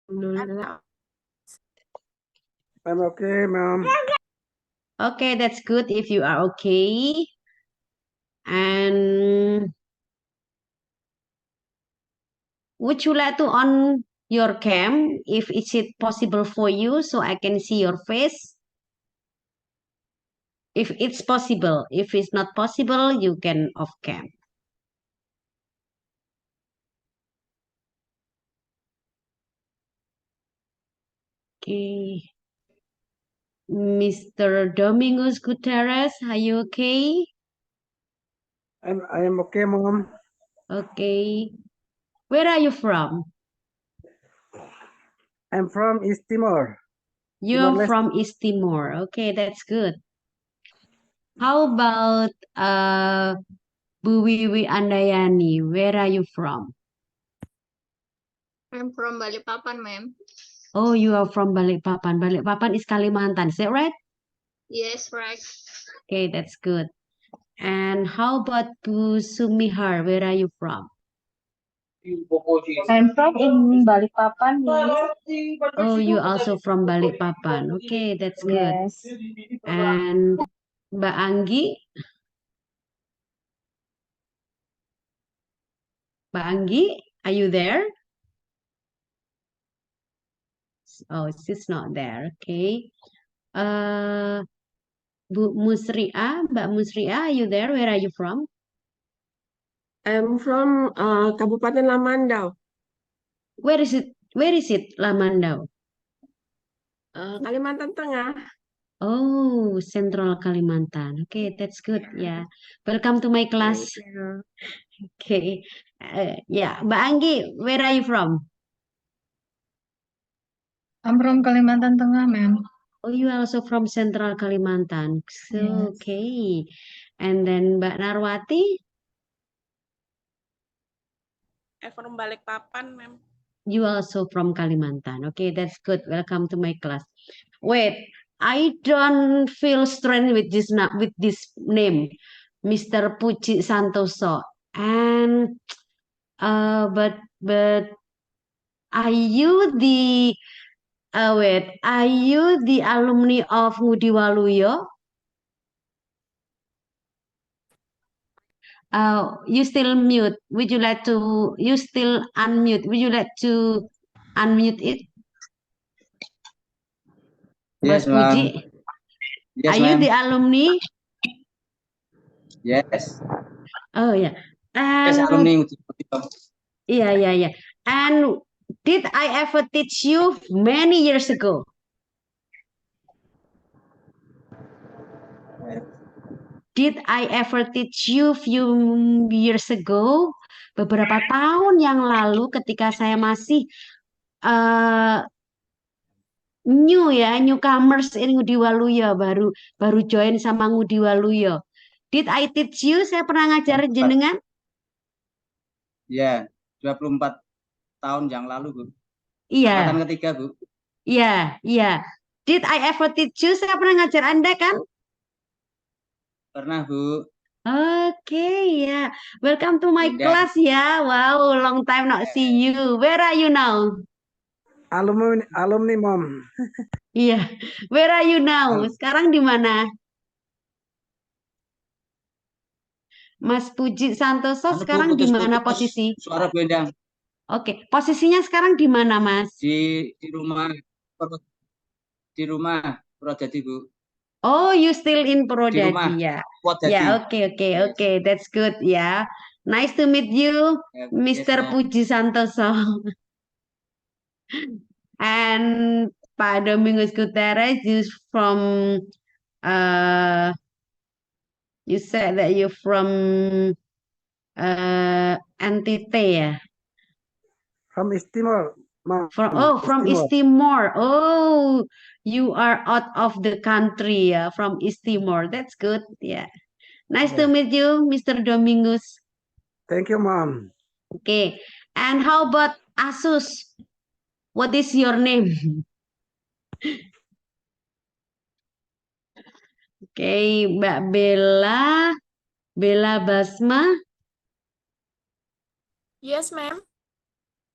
I'm okay, ma'am. Okay, that's good if you are okay. And would you like to on your cam if is it possible for you so I can see your face? If it's possible. If it's not possible, you can off cam. Okay. Mr. Domingos Gutierrez, are you okay? I am okay, mom. Okay. Where are you from? I'm from East Timor. You're Timor-Leste. from East Timor. Okay, that's good. How about Bu Wiwi Andayani? Where are you from? I'm from Balikpapan, ma'am. Oh, you are from Balikpapan. Balikpapan is Kalimantan. Is that right? Yes, right. Okay, that's good. And how about Bu Sumihar? Where are you from? I'm from in Balikpapan, Miss. Oh, you also from Balikpapan. Okay, that's good. Yes. And Mbak Anggi? Mbak Anggi, are you there? Oh, she's not there. Okay. Bu Musria, Mbak Musria, are you there? Where are you from? I'm from Kabupaten Lamandau, Where is it? Where is it, Lamandau? Kalimantan Tengah. Oh, Central Kalimantan. Okay, that's good. Yeah. Welcome to my class. Thank you. Okay. Yeah, Mbak Anggi, where are you from? I'm from Kalimantan Tengah, ma'am. Oh, you are also from Central Kalimantan. So, Yes. okay. And then Mbak Narwati, I'm from Balikpapan, ma'am. you also from Kalimantan. Okay, that's good. Welcome to my class. Wait, I don't feel strange with this name, Mr. Puji Santoso. And but are you the are you the alumni of Ngudi Waluyo? You still mute. Would you like to? You still unmute. Would you like to unmute it, Mas Yes, ma'am. Puji? Yes, Are you ma'am. the alumni? Yes. Oh yeah. Yes, And alumni. yeah. And did I ever teach you many years ago? Did I ever teach you few years ago? Beberapa tahun yang lalu ketika saya masih uh, newcomers in Ngudi Waluyo, baru join sama Ngudi Waluyo. Did I teach you? Saya pernah ngajar jenengan? Ya, 24 tahun yang lalu, Bu. Iya. Angkatan ketiga, Bu. Iya. Did I ever teach you? Saya pernah ngajar Anda kan? Pernah, Bu. Okay, yeah. Welcome to my Udah. class ya. Wow, long time not see you. Where are you now? Alumni, mom. Iya. Where are you now? Sekarang di mana? Mas Puji Santoso sekarang di mana posisi? Suara Bu Endang. Oke, posisinya sekarang di mana, Mas? Di rumah. Di rumah Purwodadi, Bu. Oh, you still in Di rumah Purwodadi ya? Purwodadi. Ya, oke. That's good ya. Nice to meet you, Mr. Puji Santoso. And Pak Domingos Gutierrez is from you said that you're from NTT ya? From East Timor, mom. From East Timor. Oh, you are out of the country ya, from East Timor. That's good. Yeah. Nice to meet you, Mr. Domingos. Thank you, mom. Okay. And how about Asus? What is your name? Okay, Mbak Bella Basma. Yes, ma'am.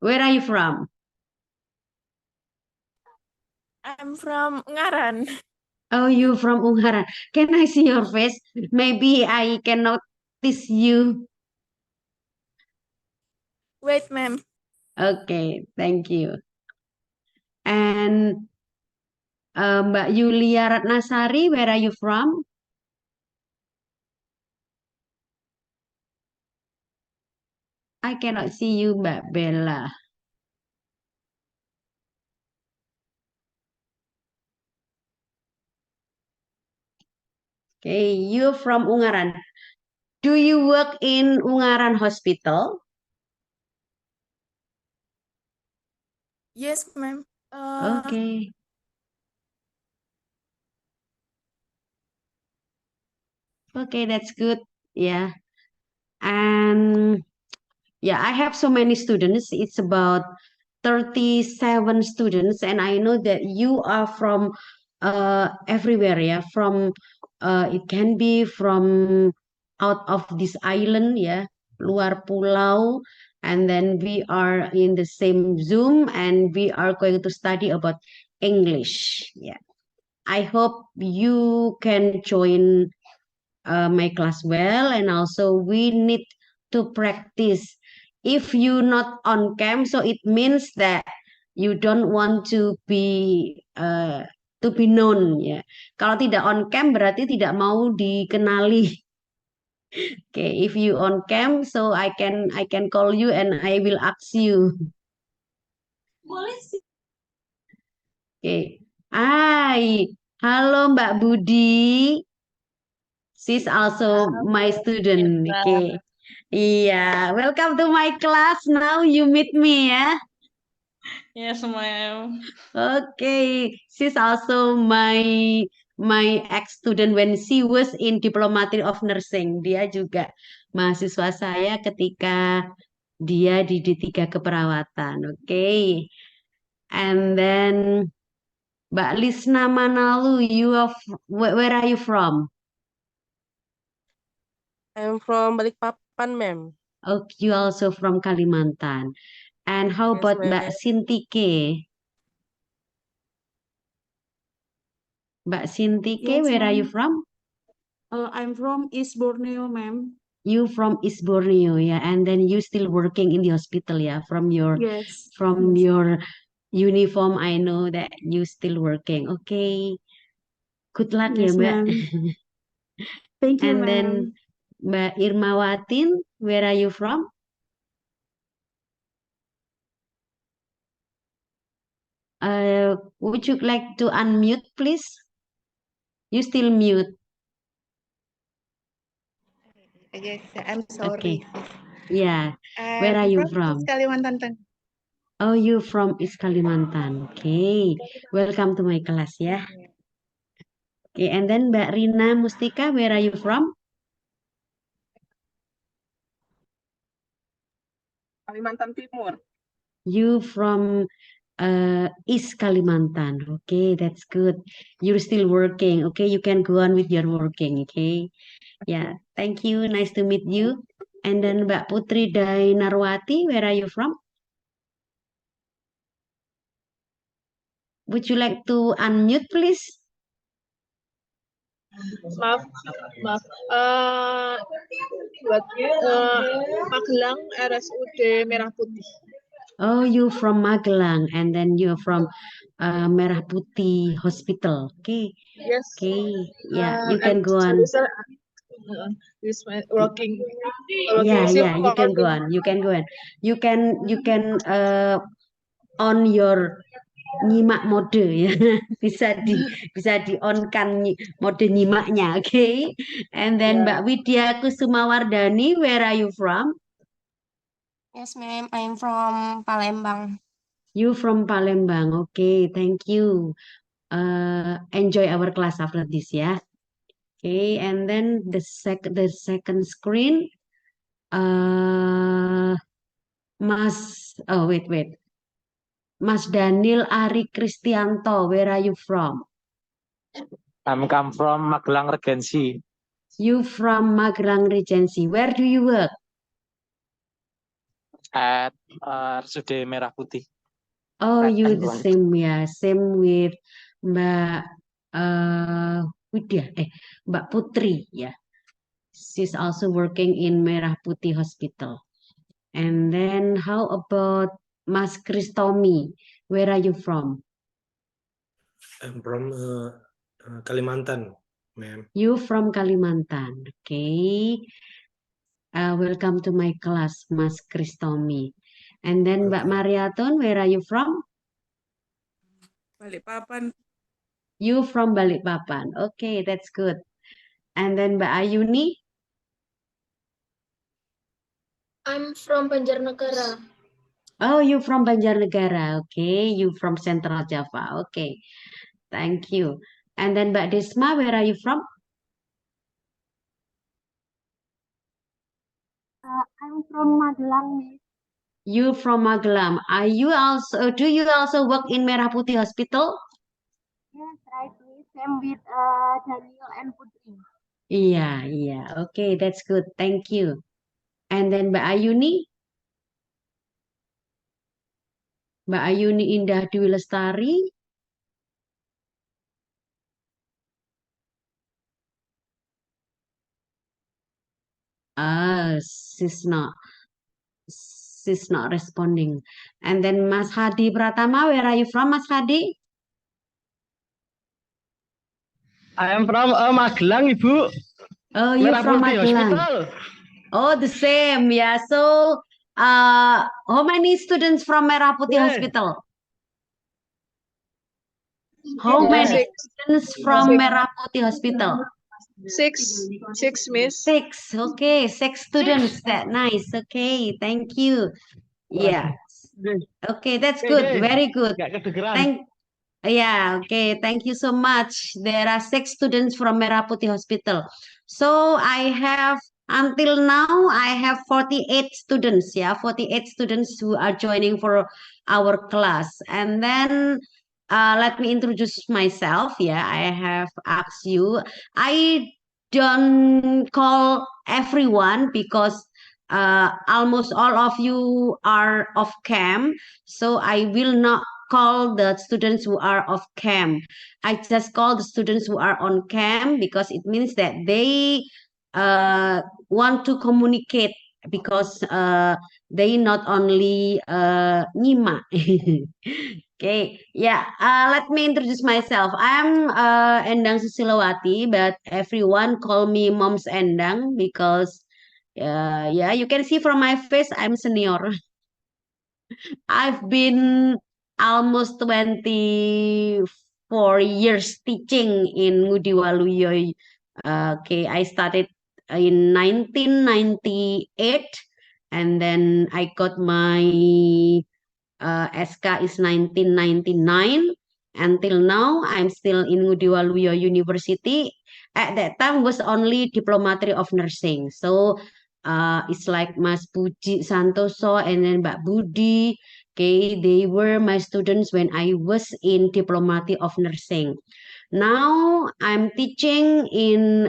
Where are you from? I'm from Ungaran. Oh, you from Ungaran. Can I see your face? Maybe I can notice you. Wait, ma'am. Okay, thank you. And Mbak Yulia Ratnasari, where are you from? I cannot see you, Mbak Bella. Okay, you're from Ungaran. Do you work in Ungaran Hospital? Yes, ma'am. Okay. Okay, that's good. Yeah. And yeah, I have so many students. It's about 37 students, and I know that you are from everywhere, yeah. From it can be from out of this island, yeah, luar pulau, and then we are in the same Zoom, and we are going to study about English. Yeah. I hope you can join my class well, and also we need to practice. If you not on cam, so it means that you don't want to be known, ya. Kalau tidak on cam berarti tidak mau dikenali. Okay, if you on cam, so I can call you and I will ask you. Boleh sih. Okay. Hai, halo Mbak Budi. She's also my student. Okay. Iya, welcome to my class. Now you meet me, ya. Yes, ma'am. Okay, she's also my ex-student when she was in Diplomatic of Nursing. Dia juga mahasiswa saya ketika dia di D3 keperawatan. Okay. And then Mbak Lisna Manalu, where are you from? I'm from Balikpapan, ma'am. Oh, you also from Kalimantan. And how Yes, about ma'am. Mbak Sintike? Mbak Sintike, Yes, where are you ma'am. from? I'm from East Borneo, ma'am. You from East Borneo, yeah, and then you still working in the hospital, yeah, from your Yes. uniform. I know that you still working. Okay, good luck, ya, Yes, Mbak. ma'am. Thank you, And then ma'am. Mbak Irmawatin, where are you from? Would you like to unmute, please? You still mute. Yes, I'm Okay, sorry. yeah. Where are you I'm from from? Kalimantan Tengah. Oh, you from East Kalimantan. Okay, welcome to my class, ya. Okay, and then Mbak Rina Mustika, where are you from? Kalimantan Timur. You from East Kalimantan. Okay, that's good. You're still working. Okay, you can go on with your working. Okay, yeah. Thank you. Nice to meet you. And then Mbak Putri Dainarwati, where are you from? Would you like to unmute, please? Maaf, maaf. Magelang RSUD Merah Putih. Oh, you from Magelang, and then you're from Merah Putih Hospital. Okay, Yes. okay, yeah. You And can go on. this working. Yeah, Shift yeah. You can go working. on. You can go on. You can on your nyimak mode, ya. Bisa di on kan mode nyimaknya. Okay, and then Yeah. Mbak Widya Kusumawardani, where are you from? Yes, ma'am. I'm from Palembang. You from Palembang. Okay, thank you. Enjoy our class after this, ya. Okay, and then the second screen. Mas, oh wait. Mas Daniel Ari Kristianto, where are you from? I'm come from Magelang Regency You from Magelang Regency. Where do you work? at RSUD Merah Putih. Oh, you the One. same ya, same with Mbak Widya, Mbak Putri ya. She's also working in Merah Putih Hospital. And then how about Mas Kristomi? Where are you from? I'm from Kalimantan, ma'am. You from Kalimantan, okay? Welcome to my class, Mas Kristomi. And then Mbak Okay. Mariaton, where are you from? Balikpapan. You from Balikpapan. Okay, that's good. And then Mbak Ayuni, I'm from Banjarnegara. oh, you from Banjarnegara. Okay, you from Central Java. Okay, thank you. And then Mbak Desma, where are you from? I'm from Magelang, Miss. You from Magelang. Are you also? Do you also work in Merah Putih Hospital? Yes, right, Miss. Same with Daniel and Putri. Iya. Okay, that's good. Thank you. And then Mbak Ayuni, Mbak Ayuni Indah Dwi Lestari. She's not responding. And then Mas Hadi Pratama, where are you from, Mas Hadi? I am from Magelang, Ibu. Oh, you Merah from Putih Magelang. Hospital. Oh, the same, yeah. So, how many students from Merah Putih Yeah. Hospital? How Yeah, many six. students from Merah Putih Hospital? Six, Miss. 6. Okay, 6 students. That nice. Okay, thank you. Yeah. Okay, that's good. Very good. Nggak kedengeran. Okay. Thank you so much. There are 6 students from Merah Putih Hospital. So until now, I have 48 students. 48 students who are joining for our class. And then let me introduce myself. I have asked you. I don't call everyone because almost all of you are off cam. So I will not call the students who are off cam. I just call the students who are on cam because it means that they want to communicate because they not only nyimak. Okay, let me introduce myself. I'm Endang Susilowati, but everyone call me Moms Endang because you can see from my face I'm senior. I've been almost 24 years teaching in Ngudi Waluyo. Okay, I started in 1998 and then I got my SK is 1999. Until now, I'm still in Ngudi Waluyo University. At that time was only Diplomatry of Nursing. So it's like Mas Puji Santoso and then Mbak Budi. Okay, they were my students when I was in Diplomatry of Nursing. Now I'm teaching in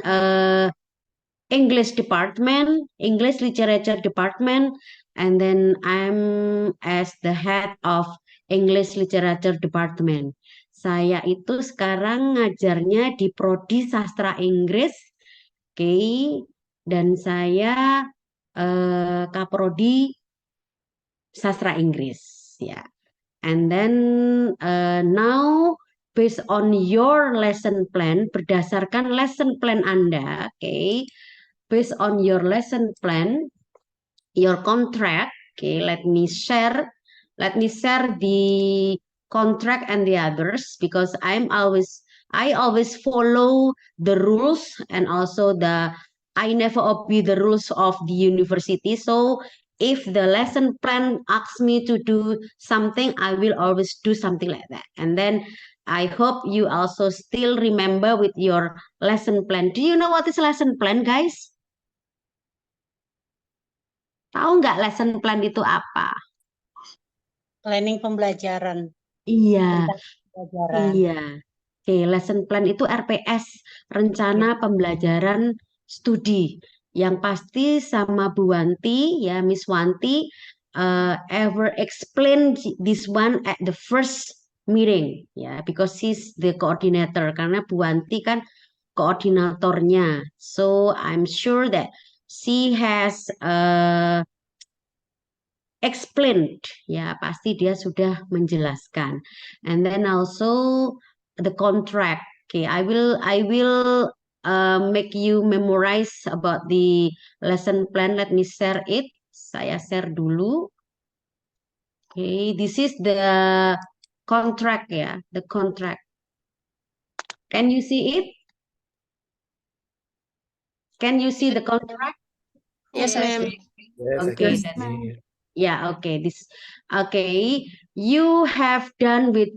English department, English literature department, and then I'm as the head of English literature department. Saya itu sekarang ngajarnya di Prodi Sastra Inggris, dan saya Kaprodi Sastra Inggris, And then now based on your lesson plan, berdasarkan lesson plan Anda, based on your lesson plan, your contract, let me share the contract and the others because I always follow the rules and also I never obey the rules of the university. So if the lesson plan asks me to do something, I will always do something like that. And then I hope you also still remember with your lesson plan. Do you know what is lesson plan, guys? Tahu nggak lesson plan itu apa? Planning pembelajaran. Iya. Tentang pembelajaran. Iya. Oke, lesson plan itu RPS, rencana pembelajaran studi. Yang pasti sama Bu Wanti, Miss Wanti, ever explained this one at the first meeting, ya, because she's the coordinator. Karena Bu Wanti kan koordinatornya. So I'm sure that she has explained, ya, pasti dia sudah menjelaskan. And then also the contract. Okay, I will make you memorize about the lesson plan. Let me share it. Saya share dulu. Okay, this is the contract, ya, the contract. Can you see it? Can you see the contract? Yes, ma'am. Yes, I Okay, can that's see it. yeah, okay. Okay. You have done with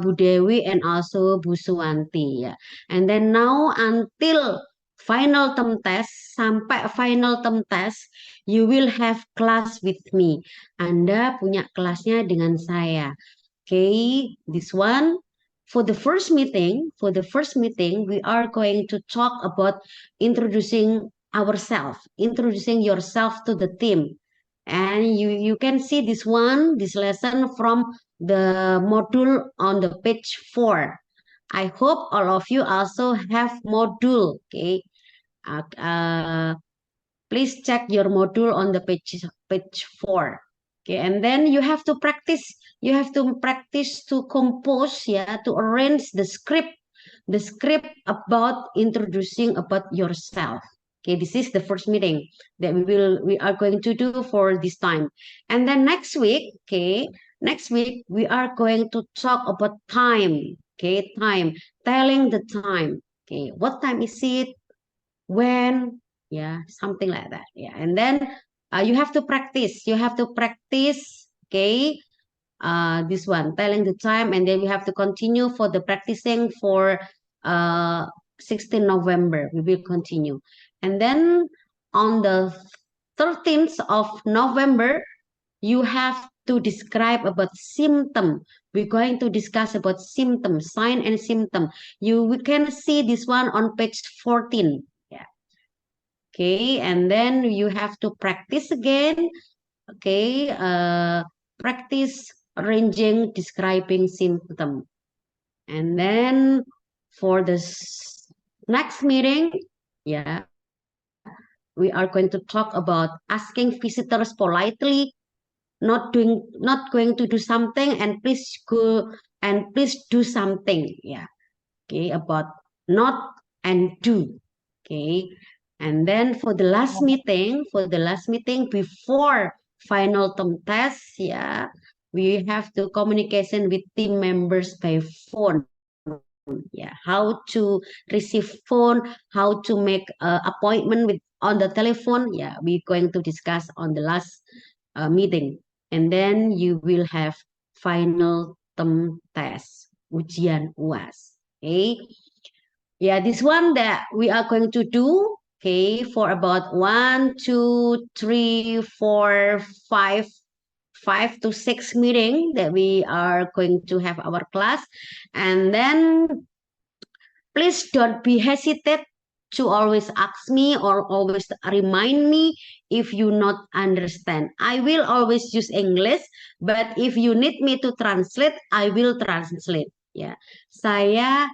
Bu Dewi and also Bu Suwanti, ya. And then now until final term test, sampai final term test, you will have class with me. Anda punya kelasnya dengan saya. Okay, this one. For the first meeting, we are going to talk about introducing ourselves, introducing yourself to the team. And you can see this lesson from the module on the page 4. I hope all of you also have module, okay? Please check your module on the page 4. Okay, and then you have to practice. You have to practice to compose, yeah, to arrange the script about introducing about yourself. Okay, this is the first meeting that we are going to do for this time. And then next week, okay, we are going to talk about time. Okay, time, telling the time. Okay, what time is it? When? Yeah, something like that. Yeah, and then you have to practice. Okay, this one, telling the time, and then we have to continue for the practicing for 16 November. We will continue. And then on the 13th of November, you have to describe about symptom. We're going to discuss about symptom, sign and symptom. We can see this one on page 14. Yeah. Okay, and then you have to practice again. Okay, practice arranging, describing symptom. And then for this next meeting, yeah, we are going to talk about asking visitors politely, not going to do something, and please do something. Yeah, okay, about not and do. Okay, and then for the last meeting before final term test, yeah, we have to communication with team members by phone. Yeah, how to receive phone, how to make appointment with on the telephone. Yeah, we're going to discuss on the last meeting. And then you will have final term test, ujian UAS. Okay. Yeah, this one that we are going to do, okay, for about 1, 2, 3, 4, 5 to 6 meeting that we are going to have our class. And then please don't be hesitate to always ask me or always remind me if you not understand. I will always use English, but if you need me to translate, I will translate. Ya, saya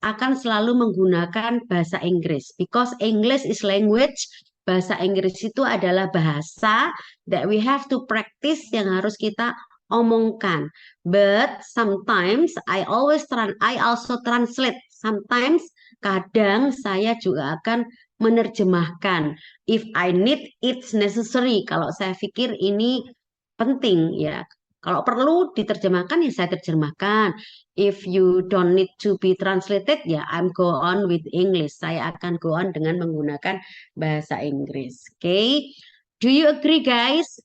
akan selalu menggunakan bahasa Inggris because English is language. Bahasa Inggris itu adalah bahasa that we have to practice, yang harus kita omongkan. But sometimes I also translate. Sometimes, kadang saya juga akan menerjemahkan. If I need, it's necessary. Kalau saya pikir ini penting, ya. Kalau perlu diterjemahkan, ya saya terjemahkan. If you don't need to be translated, ya I'm go on with English. Saya akan go on dengan menggunakan bahasa Inggris. Okay? Do you agree, guys?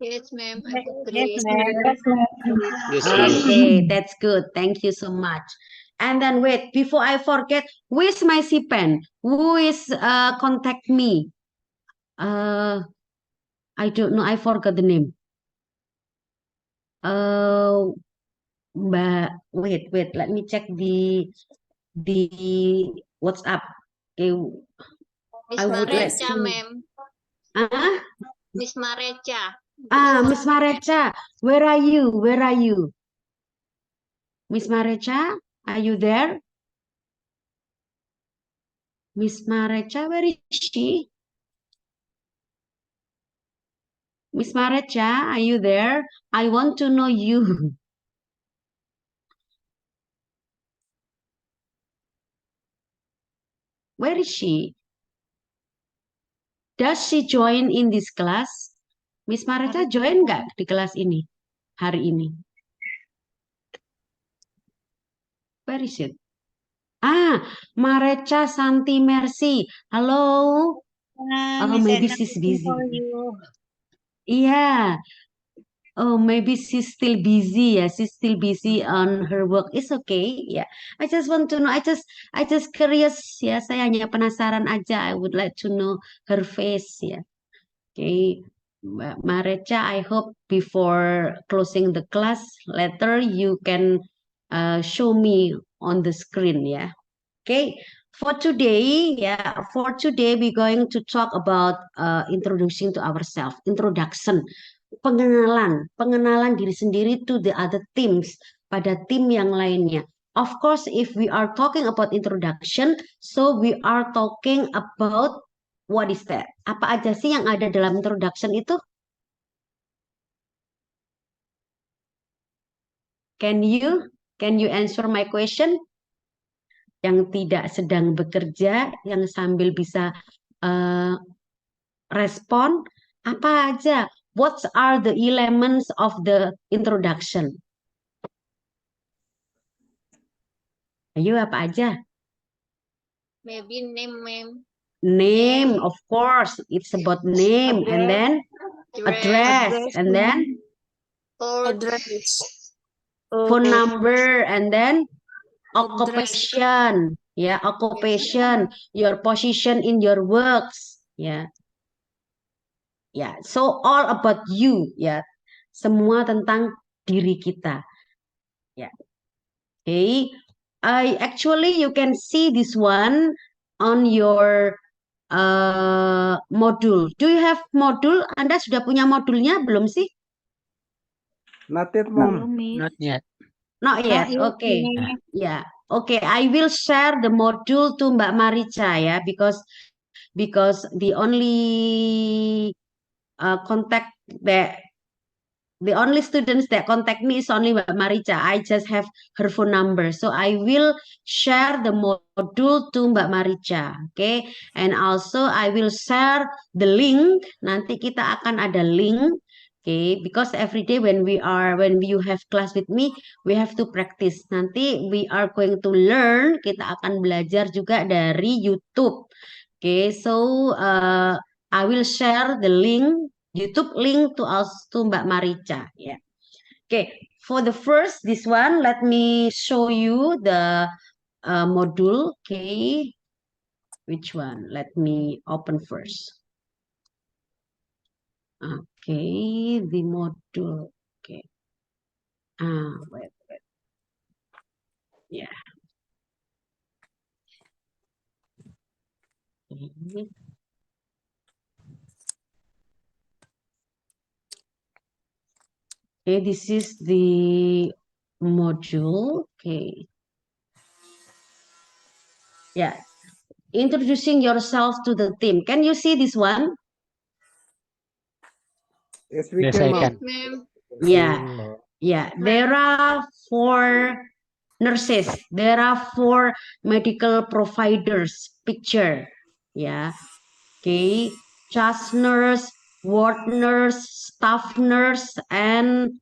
Yes, ma'am. I agree. Yes, ma'am. Okay, that's good. Thank you so much. And then wait, before I forget, who is my CPEN? Who is contact me? I don't know. I forgot the name. Mbak, wait. Let me check the WhatsApp. Okay, Miss I would like Maresca, to. ma'am. Ah, Miss Marecha. Miss Marecha, where are you? Where are you? Miss Marecha, are you there? Miss Marecha, where is she? Miss Marecha, are you there? I want to know you. Where is she? Does she join in this class? Miss Marecha join nggak di kelas ini hari ini? Where is it? Marecha Santi Mercy. Hello. Oh, maybe she's busy. Yeah. Oh, maybe she's still busy. Yeah, she's still busy on her work. It's okay. Yeah. I just want to know. I just curious. Ya, saya hanya penasaran aja. I would like to know her face. Ya. Okay. Mbak Marecha, I hope before closing the class later you can show me on the screen. Ya. Okay. For today, we're going to talk about introducing to ourselves, introduction, pengenalan diri sendiri to the other teams, pada tim yang lainnya. Of course, if we are talking about introduction, so we are talking about what is that? Apa aja sih yang ada dalam introduction itu? Can you answer my question? Yang tidak sedang bekerja, yang sambil bisa respon, apa aja? What are the elements of the introduction? Ayo, apa aja? Maybe name, ma'am. Name, of course. It's about name, and then address, and then Address. phone number, and then occupation. Ya, occupation, your position in your works. Ya. Ya, so all about you, ya. Semua tentang diri kita. Ya. Okay. Actually you can see this one on your module. Do you have module? Anda sudah punya modulnya belum sih? Not yet, Mom. Not yet. Not yet. Okay. Yeah. Okay. I will share the module to Mbak Maricha ya, because the only contact that the only students that contact me is only Mbak Maricha. I just have her phone number. So I will share the module to Mbak Maricha. Okay. And also I will share the link. Nanti kita akan ada link. Okay. Because every day when you have class with me, we have to practice. Nanti we are going to learn. Kita akan belajar juga dari YouTube. Okay. So I will share the link, YouTube link to Mbak Maricha. Yeah. Okay. For the first, this one, let me show you the module. Okay. Which one? Let me open first. Okay, the module. Okay. Wait. Yeah. Okay. Okay, this is the module. Okay. Yeah. Introducing yourself to the team. Can you see this one? Yes, we Yes, can, I Mom. can. Ma'am. Yeah. There are 4 nurses. There are 4 medical providers. Picture. Yeah. Okay. Charge nurse, ward nurse, staff nurse, and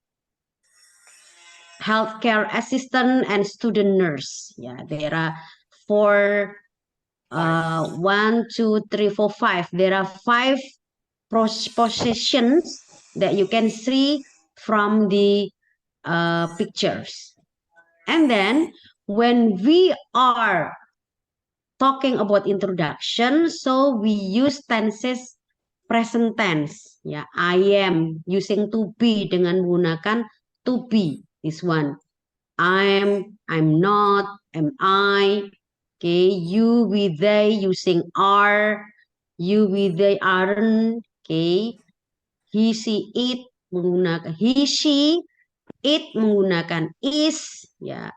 healthcare assistant and student nurse. Yeah. There are 4. 1, 2, 3, 4, 5. There are 5 positions that you can see from the pictures. And then when we are talking about introduction, so we use tenses present tense. Ya, I am using to be dengan menggunakan to be. This one. I'm not, am I. Okay, you, we, they using are, you, we, they aren't. Oke. He, she, it menggunakan he, she, it menggunakan is, ya.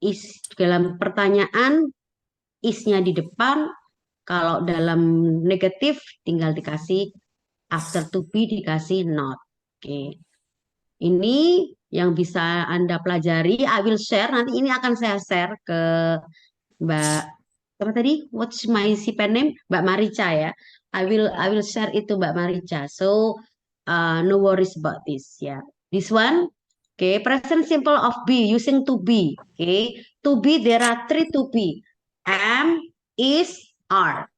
Is dalam pertanyaan, is-nya di depan. Kalau dalam negatif tinggal dikasih after to be dikasih not. Oke. Ini yang bisa Anda pelajari. I will share. Nanti ini akan saya share ke Mbak apa tadi? What's my pen name? Mbak Marica ya. I will share itu Mbak Marica. So no worries about this ya. This one, okay, present simple of be using to be. Okay, to be there are 3 to be. Am, is, are.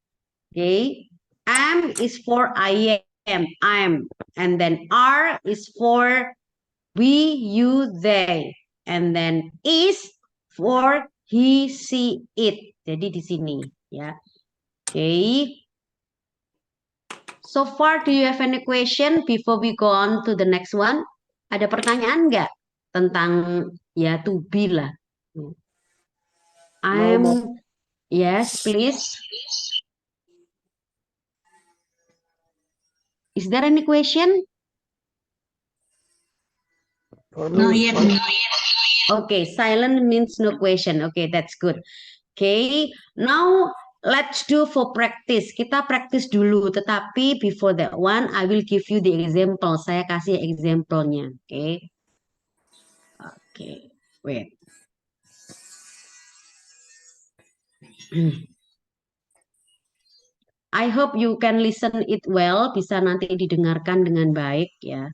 Okay, am is for I am, and then are is for we, you, they, and then is for he, she, it. Jadi di sini ya. Okay. So far, do you have any question before we go on to the next one? Ada pertanyaan nggak tentang ya to be lah? Yes, please. Is there any question? No yet. Okay, silent means no question. Okay, that's good. Okay, now let's do for practice. Kita practice dulu, tetapi before that one, I will give you the example. Saya kasih example-nya. Okay. Okay, wait. I hope you can listen it well, bisa nanti didengarkan dengan baik ya.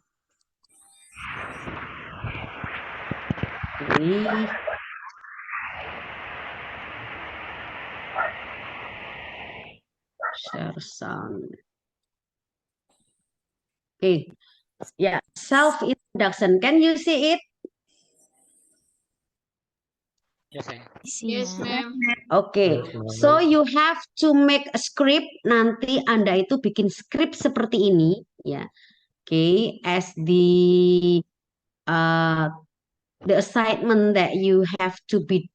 Okay. Share sound. Okay. Yeah, self-introduction. Can you see it? Yes, ma'am. Okay, so you have to make a script. Nanti Anda itu bikin script seperti ini, ya. Okay, as the assignment that you have to be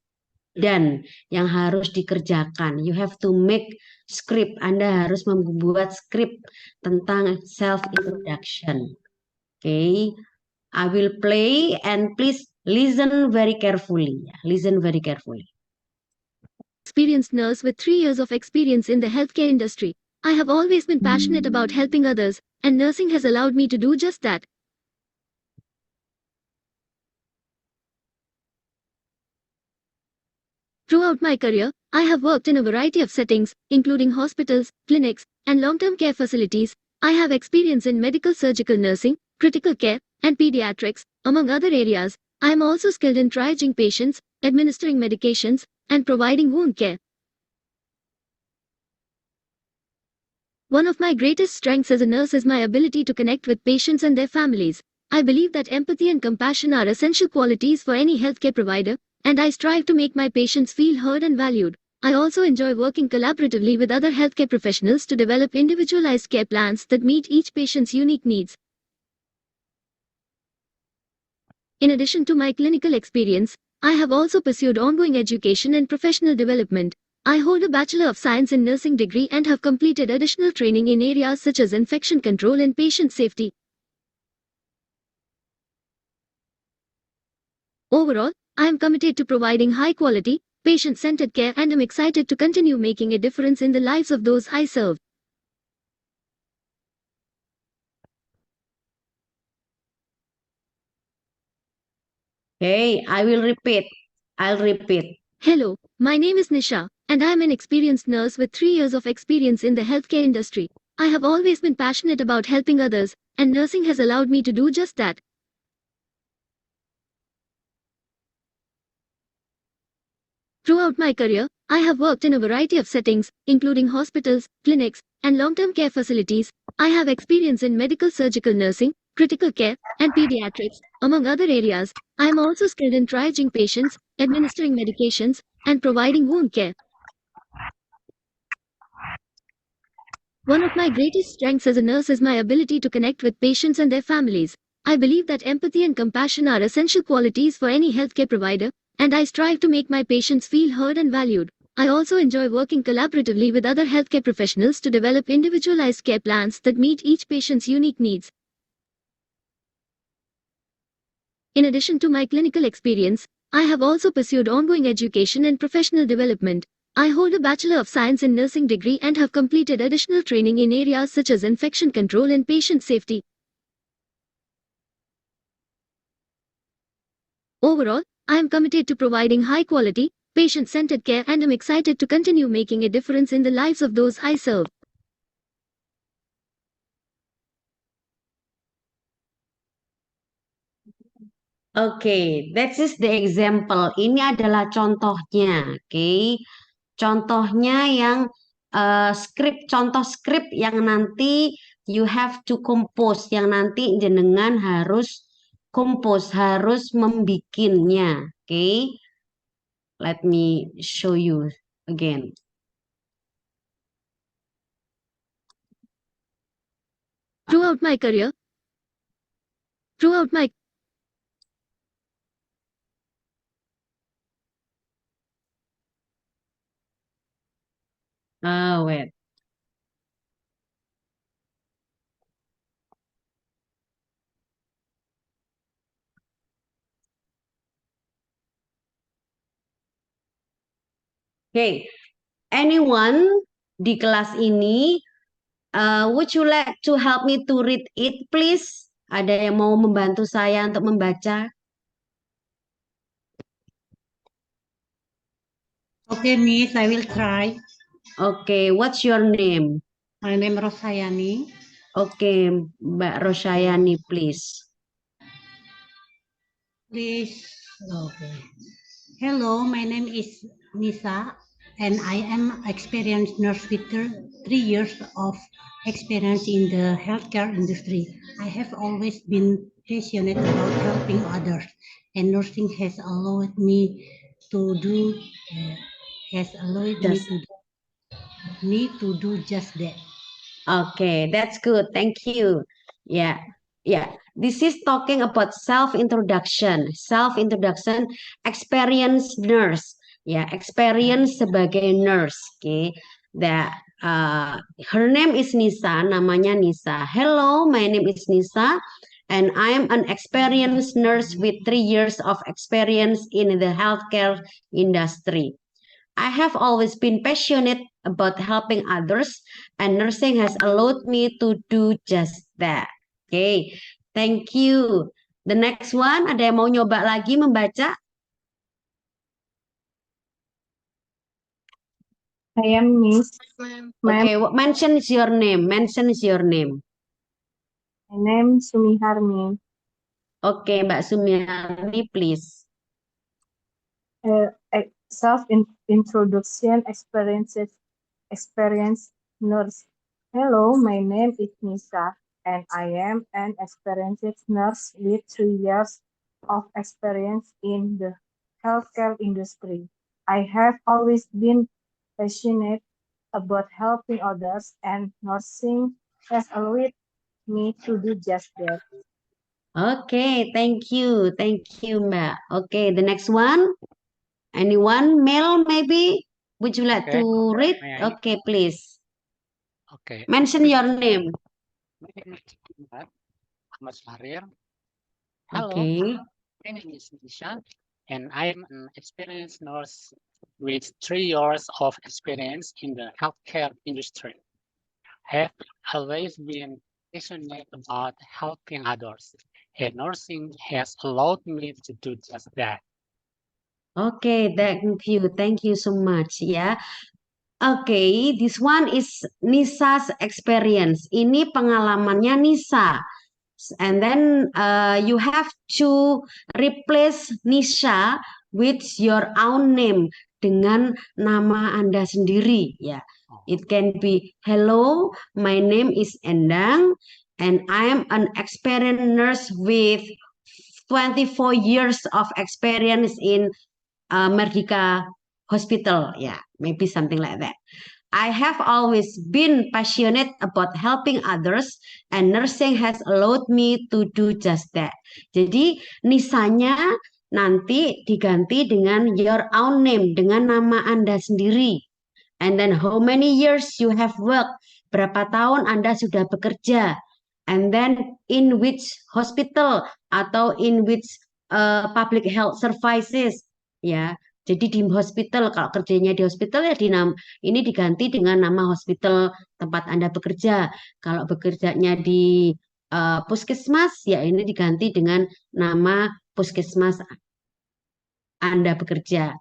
done, yang harus dikerjakan. You have to make script. Anda harus membuat script tentang self introduction. Okay, I will play and please listen very carefully. Listen very carefully. Experienced nurse with 3 years of experience in the healthcare industry. I have always been passionate about helping others, and nursing has allowed me to do just that. Throughout my career, I have worked in a variety of settings, including hospitals, clinics, and long-term care facilities. I have experience in medical surgical nursing, critical care, and pediatrics, among other areas. I am also skilled in triaging patients, administering medications, and providing wound care. One of my greatest strengths as a nurse is my ability to connect with patients and their families. I believe that empathy and compassion are essential qualities for any healthcare provider, and I strive to make my patients feel heard and valued. I also enjoy working collaboratively with other healthcare professionals to develop individualized care plans that meet each patient's unique needs. In addition to my clinical experience, I have also pursued ongoing education and professional development. I hold a Bachelor of Science in Nursing degree and have completed additional training in areas such as infection control and patient safety. Overall, I am committed to providing high-quality, patient-centered care and am excited to continue making a difference in the lives of those I serve. Okay, I will repeat. I'll repeat. Hello, my name is Nisha, and I am an experienced nurse with 3 years of experience in the healthcare industry. I have always been passionate about helping others, and nursing has allowed me to do just that. Throughout my career, I have worked in a variety of settings, including hospitals, clinics, and long-term care facilities. I have experience in medical surgical nursing, critical care, and pediatrics, among other areas. I am also skilled in triaging patients, administering medications, and providing wound care. One of my greatest strengths as a nurse is my ability to connect with patients and their families. I believe that empathy and compassion are essential qualities for any healthcare provider, and I strive to make my patients feel heard and valued. I also enjoy working collaboratively with other healthcare professionals to develop individualized care plans that meet each patient's unique needs. In addition to my clinical experience, I have also pursued ongoing education and professional development. I hold a Bachelor of Science in Nursing degree and have completed additional training in areas such as infection control and patient safety. Overall, I am committed to providing high-quality, patient-centered care and am excited to continue making a difference in the lives of those I serve. Oke, that is the example. Ini adalah contohnya, oke. Contohnya yang contoh skrip yang nanti you have to compose, yang nanti jenengan harus compose, harus membikinnya, oke. Let me show you again. Throughout my Wait. Okay, anyone di kelas ini, would you like to help me to read it, please? Ada yang mau membantu saya untuk membaca? Okay, Miss, I will try. Okay, what's your name? My name is Rosayani. Okay, Mbak Rosayani, please. Please. Okay. Hello, my name is Nisa, and I am experienced nurse with 3 years of experience in the healthcare industry. I have always been passionate about helping others, and nursing has allowed me to do just that. Okay, that's good. Thank you. Yeah. This is talking about self-introduction. Self-introduction, experience nurse. Ya, experience sebagai nurse. Okay. Her name is Nisa. Namanya Nisa. Hello, my name is Nisa. And I am an experienced nurse with 3 years of experience in the healthcare industry. I have always been passionate about helping others, and nursing has allowed me to do just that. Okay, thank you. The next one, ada yang mau nyoba lagi membaca? I am Miss. Okay, mention your name. Mention your name. My name is Sumiharni. Okay, Mbak Sumiharni, please. Self-introduction experience nurse. Hello, my name is Nisa, and I am an experienced nurse with 3 years of experience in the healthcare industry. I have always been passionate about helping others, and nursing has allowed me to do just that. Okay, thank you. Thank you, Mbak. Okay, the next one. Anyone? Male, maybe? Would you like to read? Okay, please. Okay. Mention your name. My name is Ahmad Fahrir. Hello. Okay. My name is Nisha, and I am an experienced nurse with 3 years of experience in the healthcare industry. I have always been passionate about helping others, and nursing has allowed me to do just that. Okay, thank you so much ya. Okay, this one is Nisa's experience. Ini pengalamannya Nisa. And then you have to replace Nisha with your own name, dengan nama Anda sendiri ya. It can be, hello, my name is Endang, and I am an experienced nurse with 24 years of experience in Merdeka Hospital. Yeah, maybe something like that. I have always been passionate about helping others, and nursing has allowed me to do just that. Jadi Nisanya nanti diganti dengan your own name, dengan nama Anda sendiri. And then how many years you have worked? Berapa tahun Anda sudah bekerja? And then in which hospital atau in which public health services, ya. Jadi di hospital, kalau kerjanya di hospital ya ini diganti dengan nama hospital tempat Anda bekerja. Kalau bekerjanya di puskesmas, ya ini diganti dengan nama puskesmas Anda bekerja.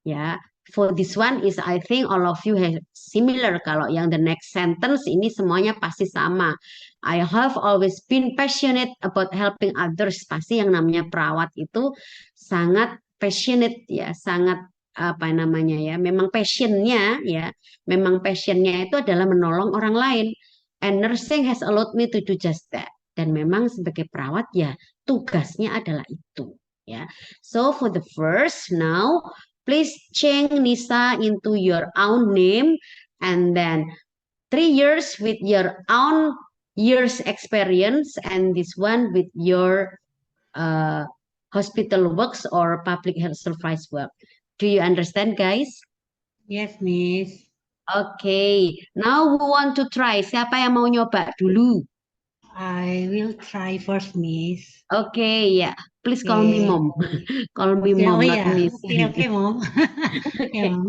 Ya, for this one is I think all of you have similar. Kalau yang the next sentence ini semuanya pasti sama. I have always been passionate about helping others. Pasti yang namanya perawat itu sangat passionate ya, sangat apa namanya ya, memang passionnya ya, memang passionnya itu adalah menolong orang lain. And nursing has allowed me to do just that. Dan memang sebagai perawat ya tugasnya adalah itu ya. So for the first now, please change Nisa into your own name and then 3 years with your own years experience and this one with your hospital works or public health service work. Do you understand, guys? Yes, Miss. Okay, now who want to try? Siapa yang mau nyoba dulu? I will try first, Miss. Okay, yeah. Please call me Okay. mom. Call me Okay, mom, oh not yeah. miss. Okay, Mom. Okay, Mom.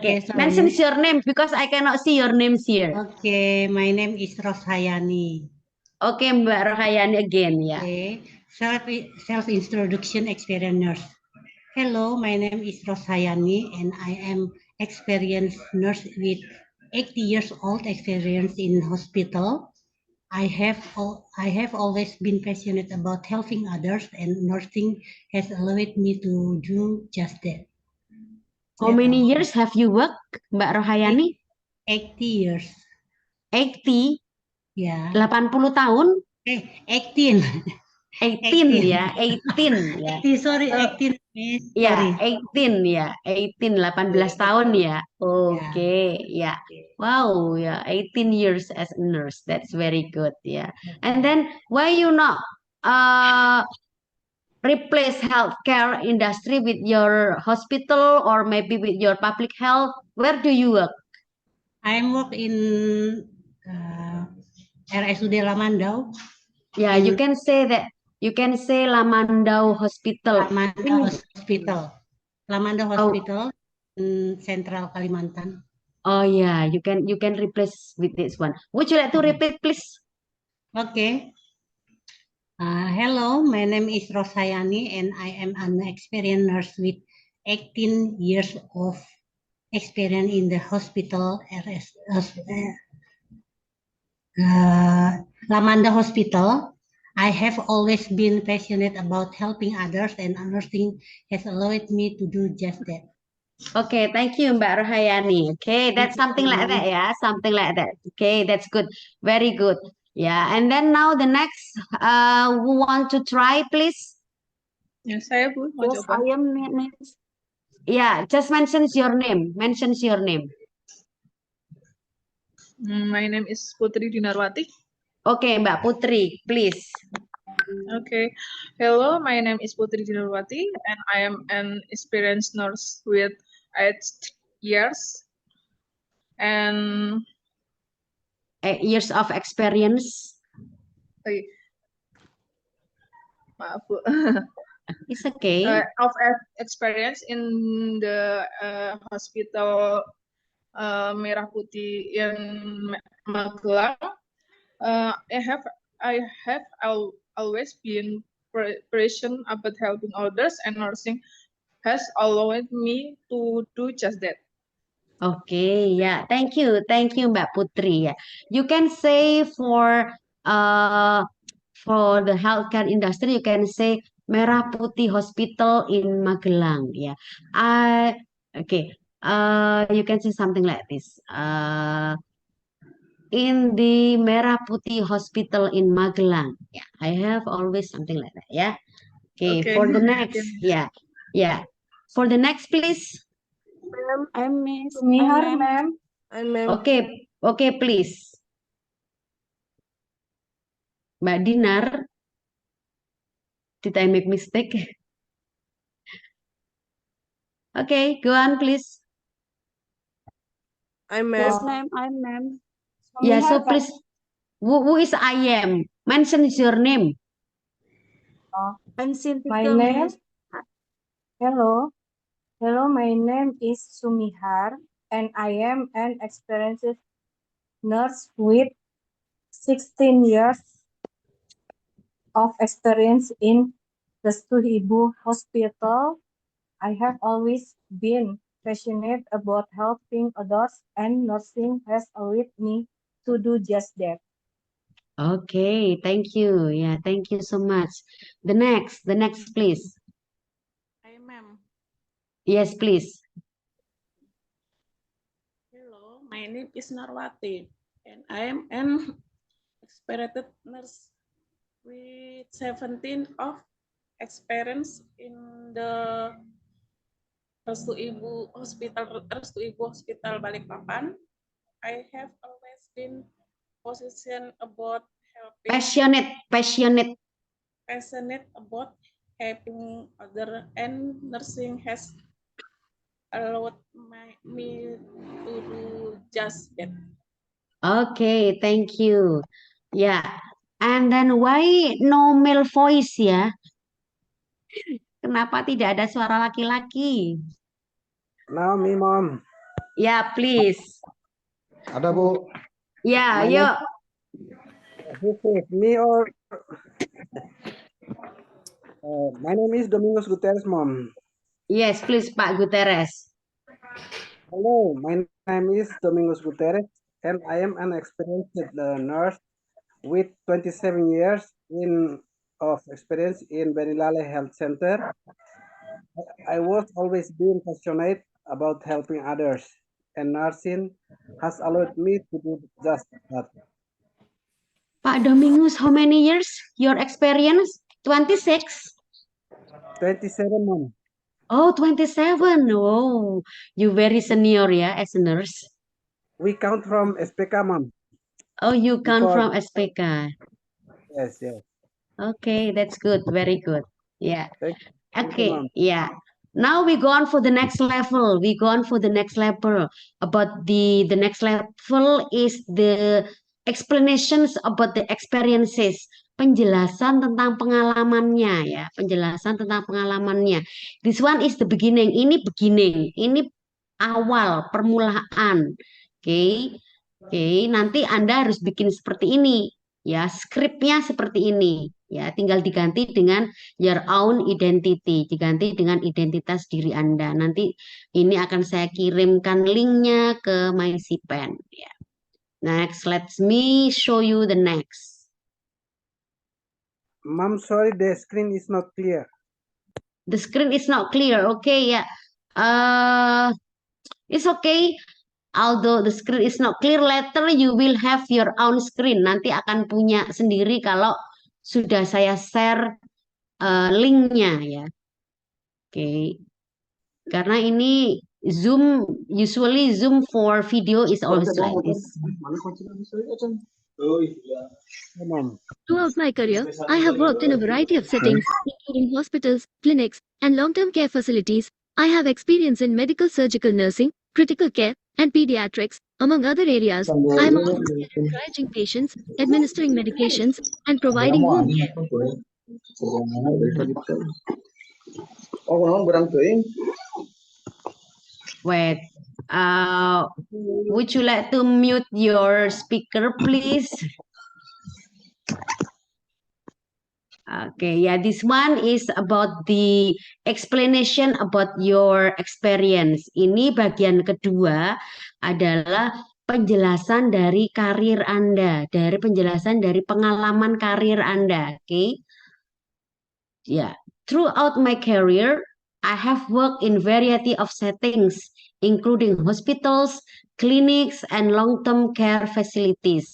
Okay, sorry. mention your name because I cannot see your names here. Okay, my name is Roshayani. Okay, Mbak Rohayani again, ya. Okay, self-introduction experience nurse. Hello, my name is Roshayani and I am experienced nurse with 80 years old experience in hospital. I have always been passionate about helping others and nursing has allowed me to do just that. How many years have you worked, Mbak Rohayani? 80 years. 80? Ya. 80 tahun? 18. 18 ya, 18 ya. 80, sorry, 18. Miss. Ya, Sorry. 18 ya, 18, 18 tahun ya. Oke, ya. Wow, ya, 18 years as a nurse. That's very good ya. And then why you not replace healthcare industry with your hospital or maybe with your public health? Where do you work? I work in RSUD Lamandau. Yeah, you can say that. You can say Lamandau Hospital. Lamandau Hospital. Lamandau Hospital in Central Kalimantan. Oh yeah, you can replace with this one. Would you like to repeat, please? Okay. Hello, my name is Roshayani and I am an experienced nurse with 18 years of experience in the hospital Lamandau Hospital. I have always been passionate about helping others and nursing has allowed me to do just that. Okay, thank you, Mbak Rohayani. Okay, that's something like that, yeah, something like that. Okay, that's good, very good. Yeah, and then now the next, who want to try, please? Ya, saya Bu mau Yes, coba. I am next. Yeah, just mentions your name. Mentions your name. My name is Putri Dinarwati. Okay, Mbak Putri, please. Okay. Hello, my name is Putri Dinarwati and I am an experienced nurse with 8 years and 8 years of experience. Maaf Bu. It's okay. Of experience in the hospital Merah Putih in Magelang. I have always been passionate about helping others and nursing has allowed me to do just that. Okay, yeah, thank you, Mbak Putri. Yeah, you can say for the healthcare industry, you can say Merah Putih Hospital in Magelang. Yeah, okay. You can say something like this. In the Merah Putih Hospital in Magelang. Yeah, I have always something like that. Yeah. Okay, Okay. for the next, yeah. For the next, please. Ma'am, I'm Miss Nihar, ma'am. ma'am. Okay, please. Mbak Dinar, did I make mistake? Okay, go on, please. I'm Yes, ma'am. ma'am. Yeah, so please, who is I am? Mention your name. I'm My Cynthia, name, Miss. hello, my name is Sumihar, and I am an experienced nurse with 16 years of experience in Restu Ibu Hospital. I have always been passionate about helping others, and nursing has allowed me to do just that. Okay, thank you. Yeah, thank you so much. The next, please. Hi, ma'am. Yes, please. Hello, my name is Narwati, and I am an experienced nurse with 17 of experience in the Restu Ibu Hospital Balikpapan. I have always been passionate about helping Passionate. about helping other, and nursing has allowed me to do just that. Okay, thank you. Yeah, and then why no male voice ya? Kenapa tidak ada suara laki-laki? Now me, Mom. Ya, please. Ada, Bu. Ya, My yuk. Who says, me or my name is Domingos Gutierrez, Mom. Yes, please, Pak Guterres. Hello, my name is Domingos Gutierrez, and I am an experienced nurse with 27 years of experience in Benilale Health Center. I was always been passionate about helping others, and nursing has allowed me to do just that. Pak Domingus, how many years your experience? 26? 27, Mom. Oh, 27. Oh, you very senior ya as a nurse. We count from SPK, Mom. Oh, you come Because- from SPK. Yes. Okay, that's good. Very good. Yeah. Thank you, Okay, Mom. yeah. Now we go on for the next level. About the next level is the explanations about the experiences. Penjelasan tentang pengalamannya ya, This one is the beginning. Ini awal, permulaan. Oke, nanti Anda harus bikin seperti ini ya, skripnya seperti ini ya, tinggal diganti dengan your own identity, diganti dengan identitas diri Anda. Nanti ini akan saya kirimkan linknya ke MyCPen ya. Next, let me show you the next. Mom, sorry, the screen is not clear. The screen is not clear. Okay, ya. It's okay. Although the screen is not clear, later you will have your own screen. Nanti akan punya sendiri kalau sudah saya share linknya ya. Oke. Karena ini usually Zoom for video is always like this. Throughout my career, I have worked in a variety of settings, including hospitals, clinics, and long-term care facilities. I have experience in medical surgical nursing, critical care, and pediatrics, among other areas. I am also skilled in triaging patients, administering medications, and providing home care. Wait, would you like to mute your speaker, please? Okay, yeah, this one is about the explanation about your experience. Ini bagian kedua adalah penjelasan dari karir Anda, dari penjelasan dari pengalaman karir Anda. Okay? Yeah, throughout my career, I have worked in variety of settings, including hospitals, clinics, and long-term care facilities.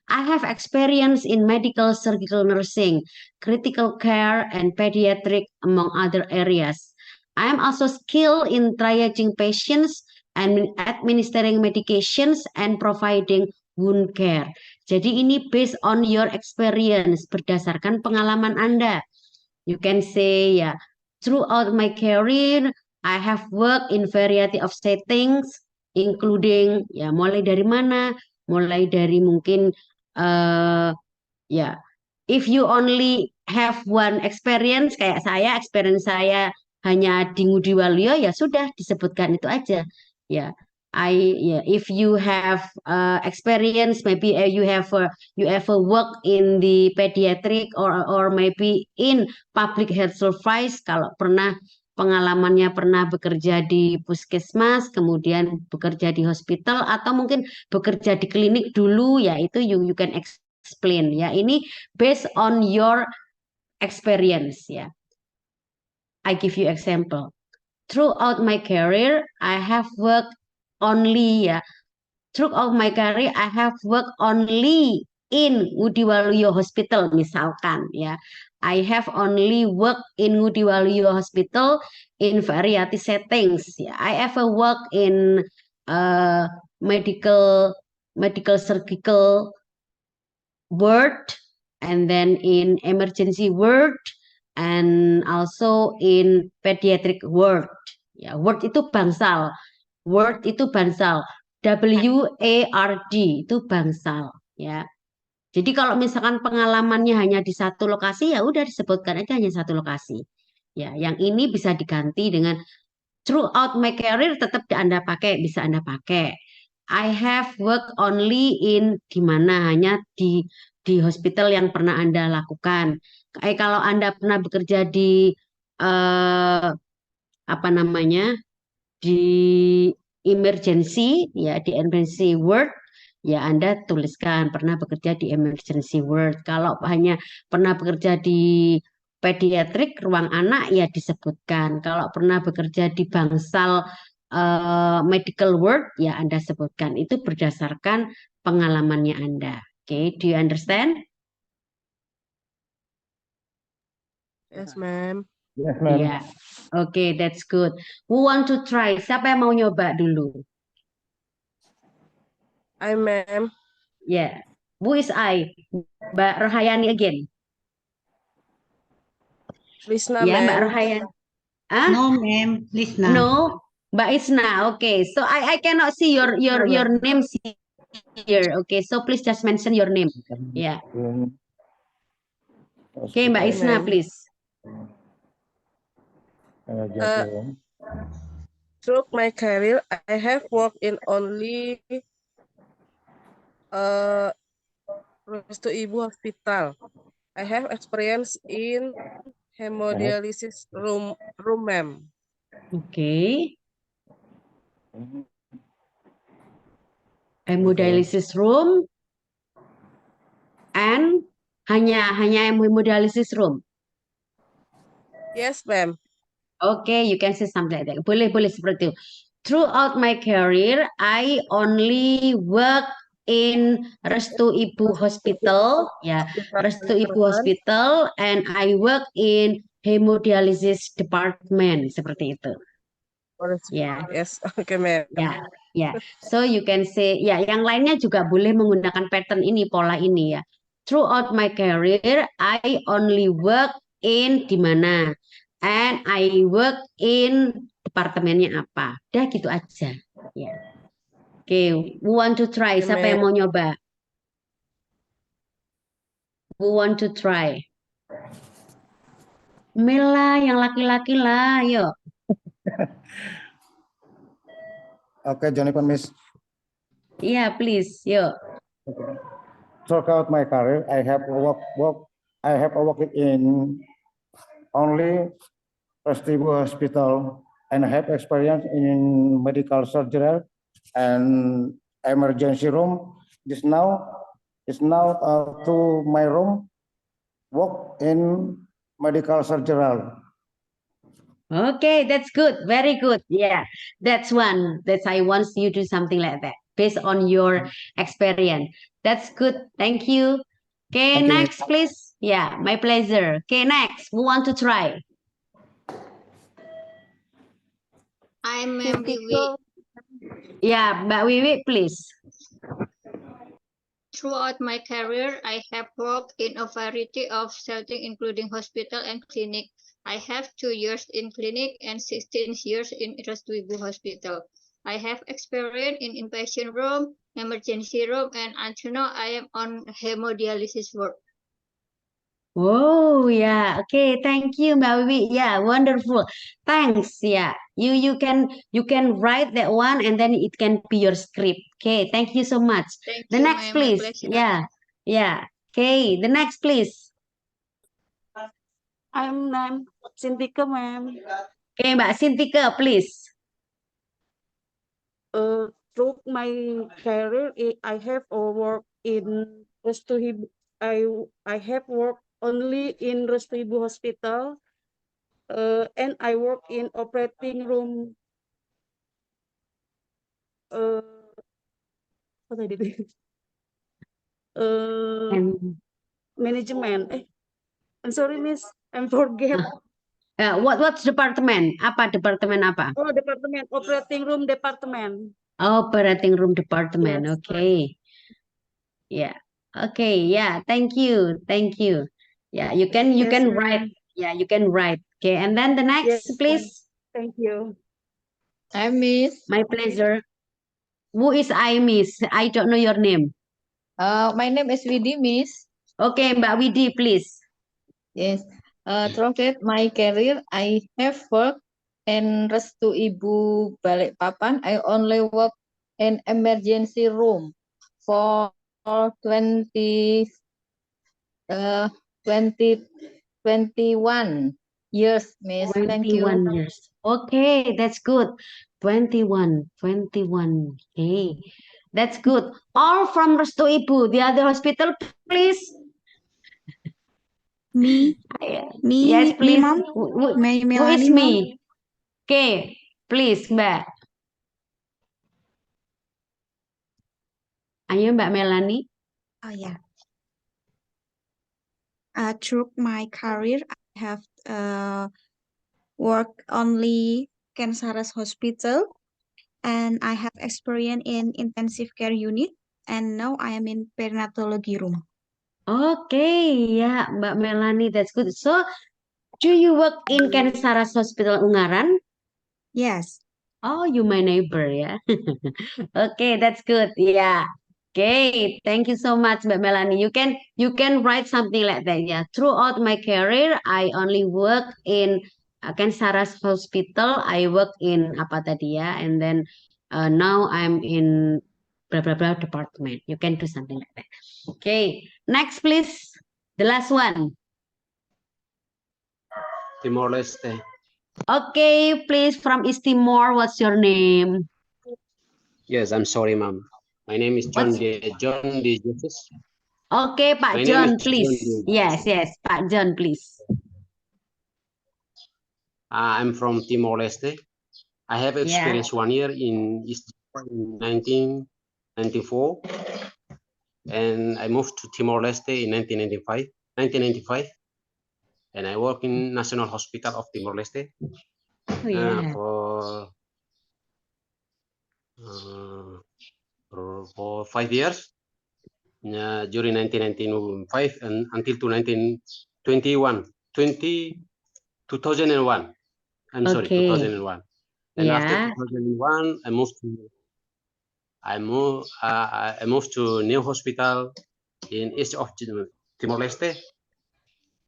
I have experience in medical surgical nursing, critical care, and pediatric, among other areas. I am also skilled in triaging patients and administering medications and providing wound care. Jadi ini based on your experience, berdasarkan pengalaman Anda. You can say, yeah, throughout my career, I have worked in variety of settings, including ya mulai dari mana? Mulai dari mungkin ya, if you only have one experience kayak saya, experience saya hanya di Ngudi Waluyo ya sudah disebutkan itu aja. Ya, if you have experience, maybe you ever work in the pediatric or maybe in public health service, kalau pernah pengalamannya pernah bekerja di puskesmas, kemudian bekerja di hospital atau mungkin bekerja di klinik dulu, ya itu you can explain ya. Ini based on your experience ya. I give you example. Throughout my career, I have worked only ya. Throughout my career, I have worked only in Ngudi Waluyo Hospital misalkan ya. I have only worked in Ngudi Waluyo Hospital in variety settings ya. I ever work in medical surgical ward, and then in emergency ward, and also in pediatric ward. Ya, ward itu bangsal. Word itu bangsal. WARD itu bangsal. Ya. Jadi kalau misalkan pengalamannya hanya di satu lokasi, ya udah disebutkan aja hanya satu lokasi. Ya, yang ini bisa diganti dengan throughout my career, tetap Anda pakai, bisa Anda pakai. I have worked only in di mana, hanya di hospital yang pernah Anda lakukan. Kalau Anda pernah bekerja di apa namanya? Di emergency ya, di emergency ward ya Anda tuliskan pernah bekerja di emergency ward. Kalau hanya pernah bekerja di pediatrik ruang anak ya disebutkan. Kalau pernah bekerja di bangsal medical ward ya Anda sebutkan. Itu berdasarkan pengalamannya Anda. Okay, do you understand? Yes, ma'am. Yes, ma'am. Yeah. Okay, that's good. Who want to try? Siapa yang mau nyoba dulu? I, ma'am. Yeah. Who is I? Mbak Rohayani again. Lisna, Ya, Mbak ma'am. Rohayani. Ah? No, ma'am. Lisna. No, Mbak Isna. Okay, so I cannot see your names here. Okay, so please just mention your name. Yeah. Okay, Mbak Isna, please. Through my career, I have worked in only Restu Ibu Hospital. I have experience in hemodialysis room, ma'am. Okay. Hemodialysis room and hanya hemodialysis room. Yes, ma'am. Okay, you can say something like that. Boleh seperti itu. Throughout my career, I only work in Restu Ibu Hospital, ya, Restu Ibu Hospital, and I work in hemodialysis department, seperti itu. Ya. Yes, okay, ma'am. Ya. So you can say, ya, yang lainnya juga boleh menggunakan pattern ini, pola ini ya. Throughout my career, I only work in di mana, and I work in departemennya apa. Dah gitu aja. Ya. Oke, who want to try? Siapa yang mau nyoba? Who want to try? Mila, yang laki-laki lah, yuk. Okay, Jonathan, Miss. Yeah, please, yuk. Okay. Throughout my career, I have worked in only Restu Ibu Hospital, and I have experience in medical surgery and emergency room. This now to my room, work in medical surgery. Okay, that's good. Very good. Yeah, that's one. That's I want you to do something like that based on your experience. That's good. Thank you. Okay, Thank you. next, please. Yeah, my pleasure. Okay, next. Who want to try? I'm Wiwi. Yeah, Mbak Wiwi, please. Throughout my career, I have worked in a variety of settings, including hospital and clinic. I have 2 years in clinic and 16 years in Restu Ibu Hospital. I have experience in inpatient room, emergency room, and until now I am on hemodialysis work. Oh yeah, okay, thank you, Mbak Wiwi. Yeah, wonderful. Thanks. Yeah, you can write that one and then it can be your script. Okay, thank you so much. Thank The you, next, ma'am. My please. pleasure. Yeah, yeah. Okay, the next, please. I'm named Sintika, ma'am. Okay, Mbak Sintika, please. Through my career, I have worked in Restu Ibu. I have worked only in Restu Ibu Hospital, and I work in operating room. What I did? And Management. I'm sorry, Miss. I'm forget. what's department? Apa departemen apa? Oh, department, operating room department. Operating room department. Yes. Okay. Yeah. Okay. Yeah. Thank you. Thank you. Yeah. You can Yes, write. ma'am. Yeah. You can write. Okay. And then the next, Yes, ma'am. please. Thank you. I miss. My pleasure. Who is I, Miss? I don't know your name. My name is Widi, Miss. Okay, Mbak Widi, please. Yes. Throughout my career, I have worked in Restu Ibu Balikpapan. I only work in emergency room for 20, 21 years, Miss. Thank you. 21 years. Okay, that's good. 21. Okay, that's good. All from Restu Ibu. The other hospital, please. Me, Yes, please. Mom. Who is Melanie, Mom. me? Okay, please, Mbak. Ayo, Mbak Melanie. Oh yeah. Through my career, I have worked only Cansaras Hospital, and I have experience in intensive care unit, and now I am in perinatology room. Okay, yeah, Mbak Melanie, that's good. So, do you work in Cansaras Hospital Ungaran? Yes. Oh, you my neighbor, yeah. Okay, that's good. Yeah. Okay, thank you so much, Mbak Melanie. You can write something like that. Yeah. Throughout my career, I only work in Cansaras Hospital. I work in apa tadi ya, and then now I'm in blah blah blah department. You can do something like that. Okay, next please. The last one. Timor-Leste. Okay, please from East Timor. What's your name? Yes, I'm sorry, ma'am. My name is John De Jesus. Okay, Pak My name John, is please. John De Yes, Pak John, please. I'm from Timor-Leste. I have experienced 1 year in East Timor in 1994, and I moved to Timor-Leste in 1995, and I work in National Hospital of Timor-Leste for 5 years. During 1995 and until to 2001. I'm sorry, 2001. And after 2001, I moved to new hospital in east of Timor-Leste,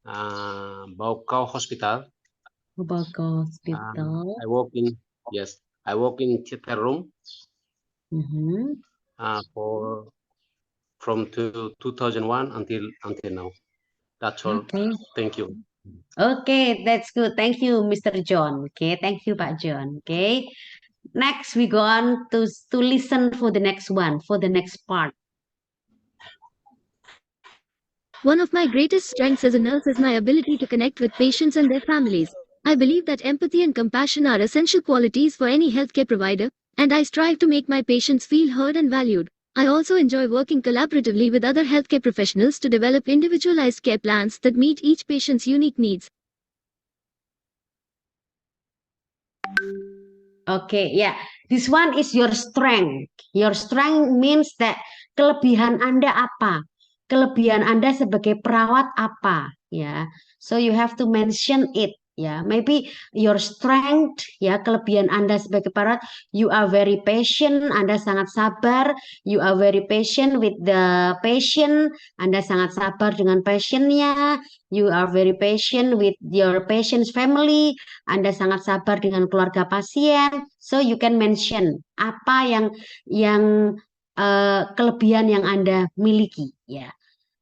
Baucau Hospital. Baucau Hospital. I work in theater room. From 2001 until now. That's all. Okay. Thank you. Okay, that's good. Thank you, Mr. John. Okay, thank you, Pak John. Okay. Next, we go on to listen for the next one, for the next part. One of my greatest strengths as a nurse is my ability to connect with patients and their families. I believe that empathy and compassion are essential qualities for any healthcare provider, and I strive to make my patients feel heard and valued. I also enjoy working collaboratively with other healthcare professionals to develop individualized care plans that meet each patient's unique needs. Okay, yeah. This one is your strength. Your strength means that kelebihan Anda apa? Kelebihan Anda sebagai perawat apa? Ya. So you have to mention it. Ya, maybe your strength, ya, kelebihan Anda sebagai perawat, you are very patient, Anda sangat sabar, you are very patient with the patient, Anda sangat sabar dengan pasiennya, you are very patient with your patient's family, Anda sangat sabar dengan keluarga pasien. So you can mention apa yang kelebihan yang Anda miliki, ya.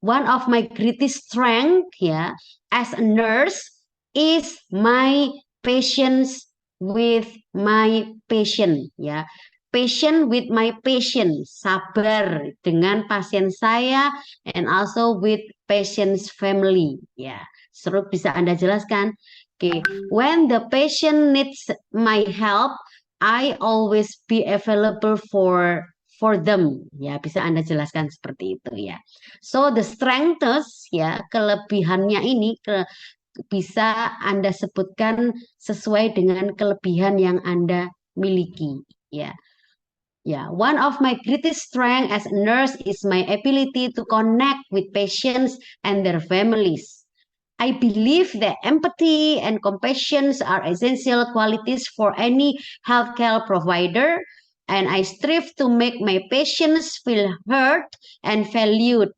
One of my greatest strength, ya, as a nurse is my patience with my patient, ya. Patient with my patient, sabar dengan pasien saya, and also with patient's family, ya. Seru, bisa Anda jelaskan? Oke, when the patient needs my help, I always be available for them, ya. Bisa Anda jelaskan seperti itu, ya. So the strengths, ya, kelebihannya ini bisa Anda sebutkan sesuai dengan kelebihan yang Anda miliki, ya. Yeah, one of my greatest strength as a nurse is my ability to connect with patients and their families. I believe that empathy and compassion are essential qualities for any healthcare provider, and I strive to make my patients feel heard and valued.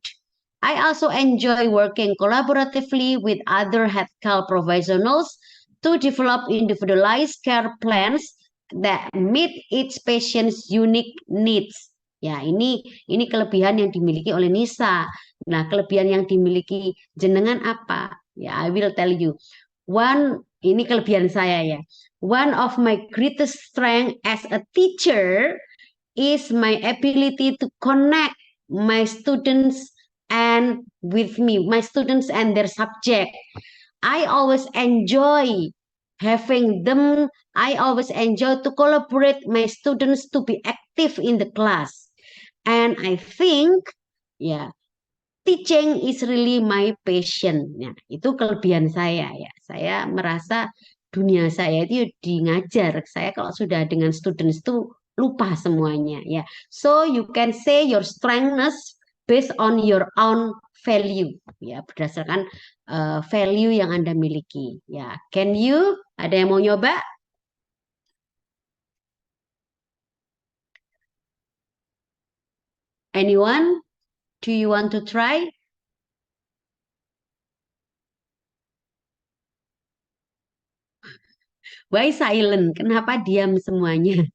I also enjoy working collaboratively with other healthcare professionals to develop individualized care plans that meet each patient's unique needs. Ya, ini kelebihan yang dimiliki oleh Nisa. Nah, kelebihan yang dimiliki jenengan apa? Ya, I will tell you. Ini kelebihan saya, ya. One of my greatest strength as a teacher is my ability to connect my students and with me, my students and their subject. I always enjoy having them. I always enjoy to collaborate my students to be active in the class. And I think, ya, teaching is really my passion. Ya, itu kelebihan saya, ya. Saya merasa dunia saya itu di ngajar. Saya kalau sudah dengan students itu lupa semuanya, ya. So you can say your strengthness based on your own value, ya, berdasarkan value yang Anda miliki, ya. Can you? Ada yang mau nyoba? Anyone? Do you want to try? Why silent? Kenapa diam semuanya?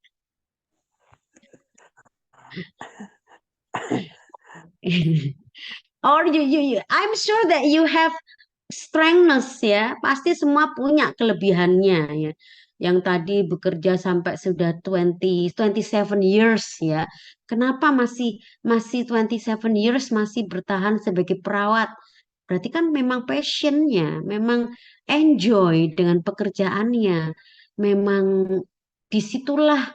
Or you I'm sure that you have strengths, ya. Pasti semua punya kelebihannya, ya. Yang tadi bekerja sampai sudah 27 years, ya. Kenapa masih 27 years masih bertahan sebagai perawat? Berarti kan memang passionnya, memang enjoy dengan pekerjaannya, memang disitulah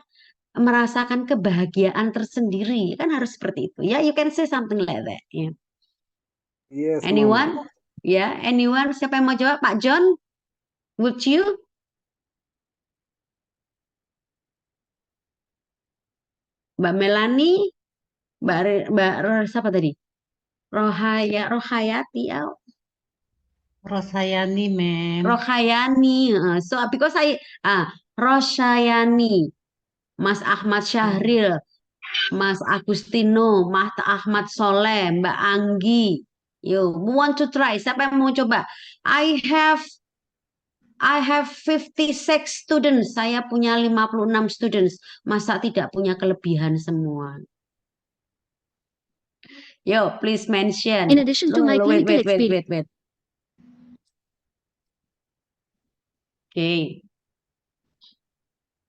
merasakan kebahagiaan tersendiri, kan harus seperti itu, ya. You can say something like that, ya. Yes, Mama. Anyone? Ya, anyone? Siapa yang mau jawab? Pak John? Would you? Mbak Melani? Mbak siapa tadi? Rohayati. Rosayani, ma'am. Rohayani. So because Rosyani, Mas Ahmad Syahril, Mas Agustino, Mas Ahmad Soleh, Mbak Anggi. You want to try? Siapa yang mau coba? I have 56 students. Saya punya 56 students. Masa tidak punya kelebihan semua? Yo, please mention. In addition to my clinical experience. Wait. Oke.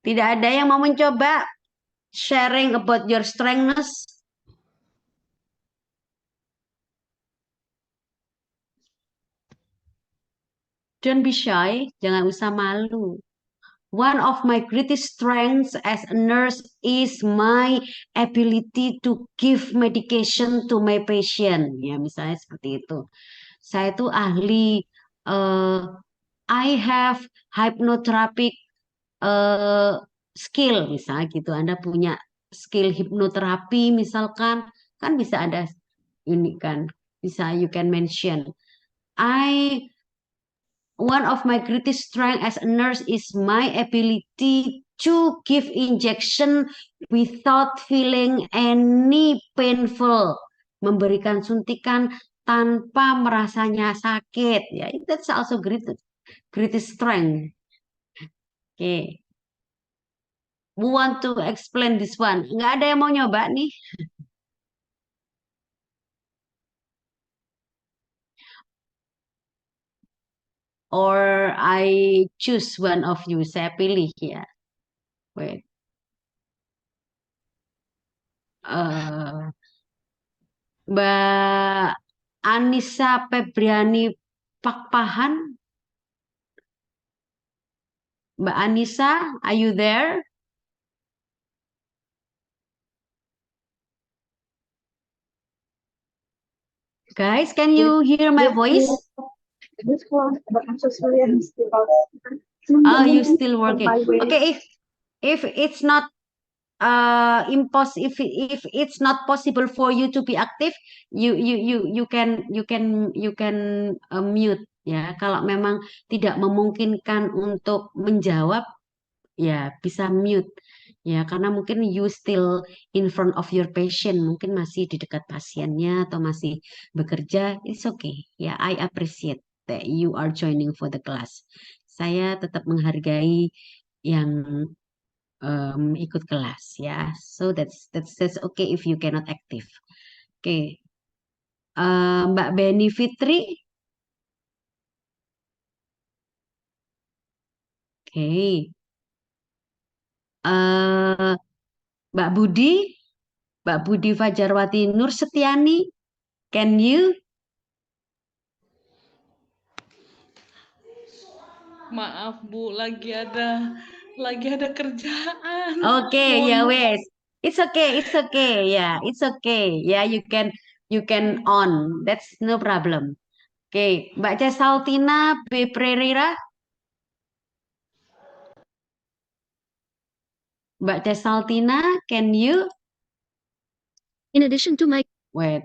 Tidak ada yang mau mencoba sharing about your strengths? Don't be shy, jangan usah malu. One of my greatest strengths as a nurse is my ability to give medication to my patient. Ya, misalnya seperti itu. Saya itu ahli, I have hypnotherapy skill, misalnya gitu. Anda punya skill hipnoterapi misalkan, kan bisa ada ini kan, bisa you can mention. one of my greatest strength as a nurse is my ability to give injection without feeling any painful. Memberikan suntikan tanpa merasanya sakit. Ya, that's also greatest strength. Okay. Who want to explain this one? Nggak ada yang mau nyoba nih? Or I choose one of you. Saya pilih ya. Wait. Mbak Anissa Febriani Pakpahan. Mbak Anissa, are you there? Guys, can you hear my voice? Oh, you still working. Okay, if it's not if it's not possible for you to be active, you can mute ya. Kalau memang tidak memungkinkan untuk menjawab, ya bisa mute ya, karena mungkin you still in front of your patient, mungkin masih di dekat pasiennya atau masih bekerja. It's okay ya. I appreciate that you are joining for the class. Saya tetap menghargai yang ikut kelas ya. So that's okay if you cannot active. Okay. Mbak Beni Fitri. Okay. Mbak Budi Fajarwati Nur Setiani. Can you? Maaf Bu, lagi ada kerjaan. Okay, Mohon ya maaf. wes. It's okay, yeah, it's okay. Yeah, you can on. That's no problem. Okay, Mbak Cesaltina B. Pereira. Mbak Cesaltina, can you? In addition to my Wait.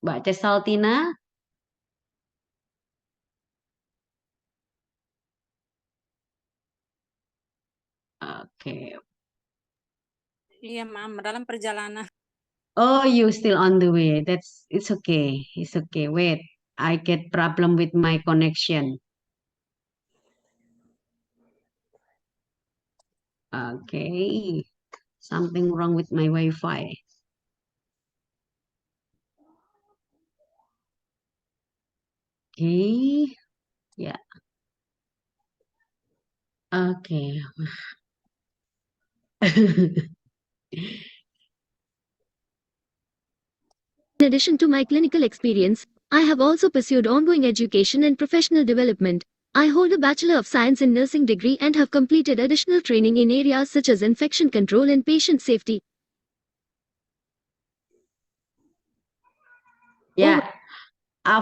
Mbak Cesaltina. Okay. Iya, Ma'am, dalam perjalanan. Oh, you still on the way. It's okay. It's okay. Wait, I get problem with my connection. Okay, something wrong with my Wi-Fi. Okay, yeah. Okay. In addition to my clinical experience, I have also pursued ongoing education and professional development. I hold a Bachelor of Science in Nursing degree and have completed additional training in areas such as infection control and patient safety. Ya,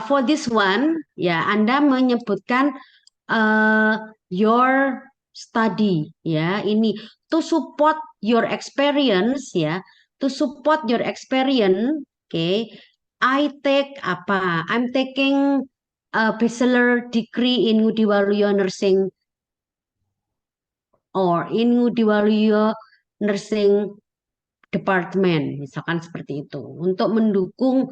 for this one, ya Anda menyebutkan your study, ya ini to support your experience, ya to support your experience. Okay, I take apa? I'm taking a bachelor degree in Ngudi Waluyo Nursing or in Ngudi Waluyo Nursing Department, misalkan seperti itu, untuk mendukung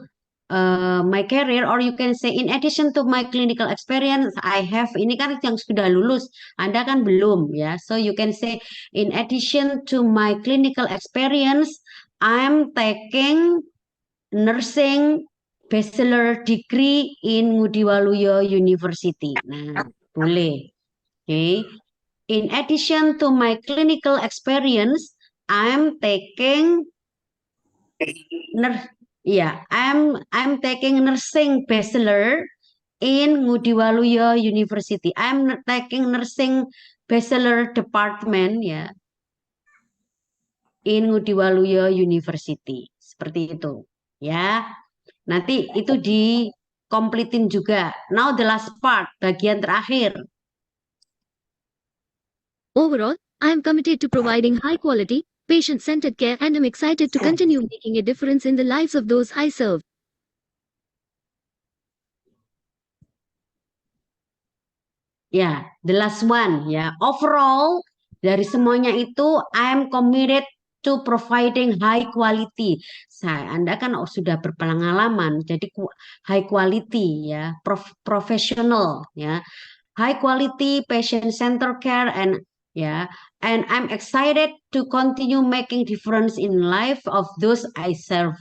my career, or you can say in addition to my clinical experience I have. Ini kan yang sudah lulus, Anda kan belum ya. So you can say in addition to my clinical experience I'm taking nursing bachelor degree in Ngudi Waluyo University. Nah, boleh. Okay. In addition to my clinical experience I'm taking I'm taking nursing bachelor in Ngudi Waluyo University. I'm taking nursing bachelor department ya in Ngudi Waluyo University. Seperti itu ya. Nanti itu dikompletin juga. Now the last part, bagian terakhir. Overall, I am committed to providing high quality, patient-centered care and am excited to continue making a difference in the lives of those I serve. Ya, the last one ya. Overall dari semuanya itu I'm committed to providing high quality. Anda kan sudah berpengalaman, jadi high quality ya, professional ya. High quality patient center care and I'm excited to continue making difference in life of those I serve.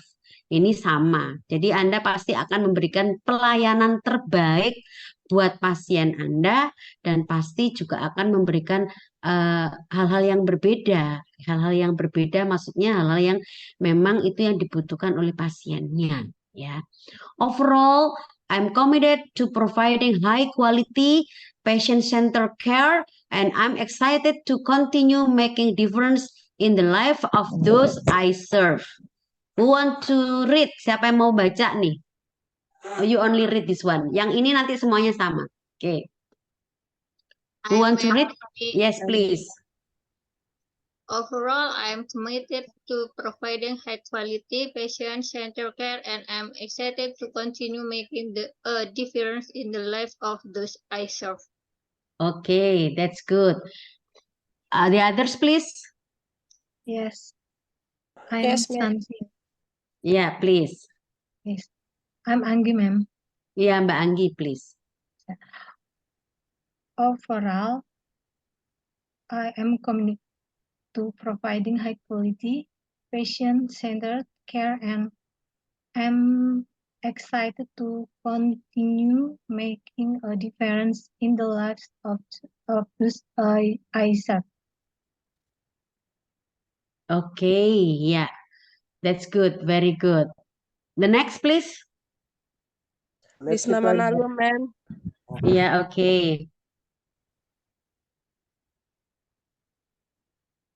Ini sama. Jadi Anda pasti akan memberikan pelayanan terbaik buat pasien Anda dan pasti juga akan memberikan hal-hal yang berbeda. Hal-hal yang berbeda maksudnya hal-hal yang memang itu yang dibutuhkan oleh pasiennya ya. Overall, I'm committed to providing high quality patient-centered care and I'm excited to continue making difference in the life of those I serve. Who want to read? Siapa yang mau baca nih? Oh, you only read this one. Yang ini nanti semuanya sama. Oke. Okay. Who want to read? Yes, please. Overall, I am committed to providing high-quality patient-centered care, and I'm excited to continue making a difference in the life of those I serve. Okay, that's good. The others, please. Yes. I'm Santi. Yeah, please. Yes. I'm Anggi, ma'am. Yeah, Mbak Anggi, please. Overall, I am committed to providing high quality, patient-centered care, and I'm excited to continue making a difference in the lives of those I serve. Okay, yeah, that's good, very good. The next, please. Bisna Manalu, ma'am. Yeah, okay.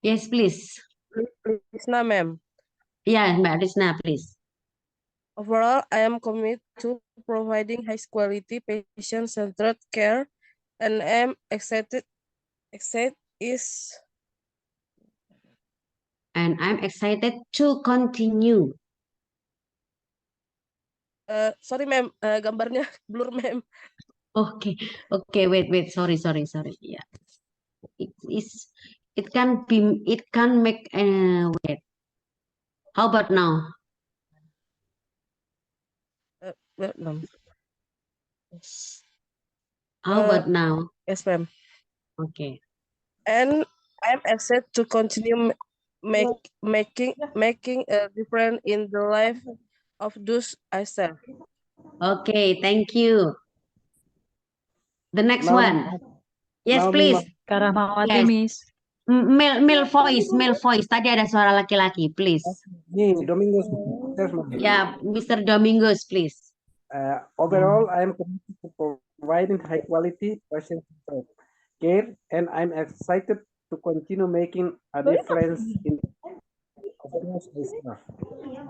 Yes, please. Bisna, ma'am. Yeah, Mbak Risna, please. Overall, I am committed to providing high quality patient-centered care, and am excited And I'm excited to continue. Sorry, ma'am, gambarnya blur, ma'am. Okay, wait, sorry. Yeah, it can make wait. How about now? No. How about now? Yes, ma'am. Okay. And I'm excited to continue making a difference in the life of those I serve. Okay, thank you. The next one. Yes, please. Karamawati, Miss. Male voice. Tadi ada suara laki-laki, please. Domingos. Yeah, Mr. Domingos, please. Overall, I am committed to providing high quality patient-centered care, and I'm excited to continue making a difference in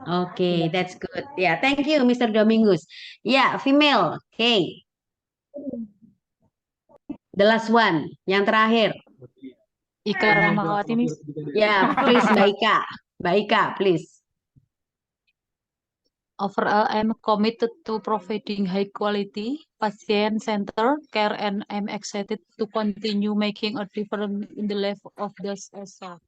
Okay, that's good. Yeah, thank you, Mr. Domingos. Yeah, female. Okay. The last one, yang terakhir. Ika Rahmawati, Miss. Yeah, please, Mbak Ika, please. Overall, I'm committed to providing high quality, patient-centered care, and I'm excited to continue making a difference in the life of those I serve.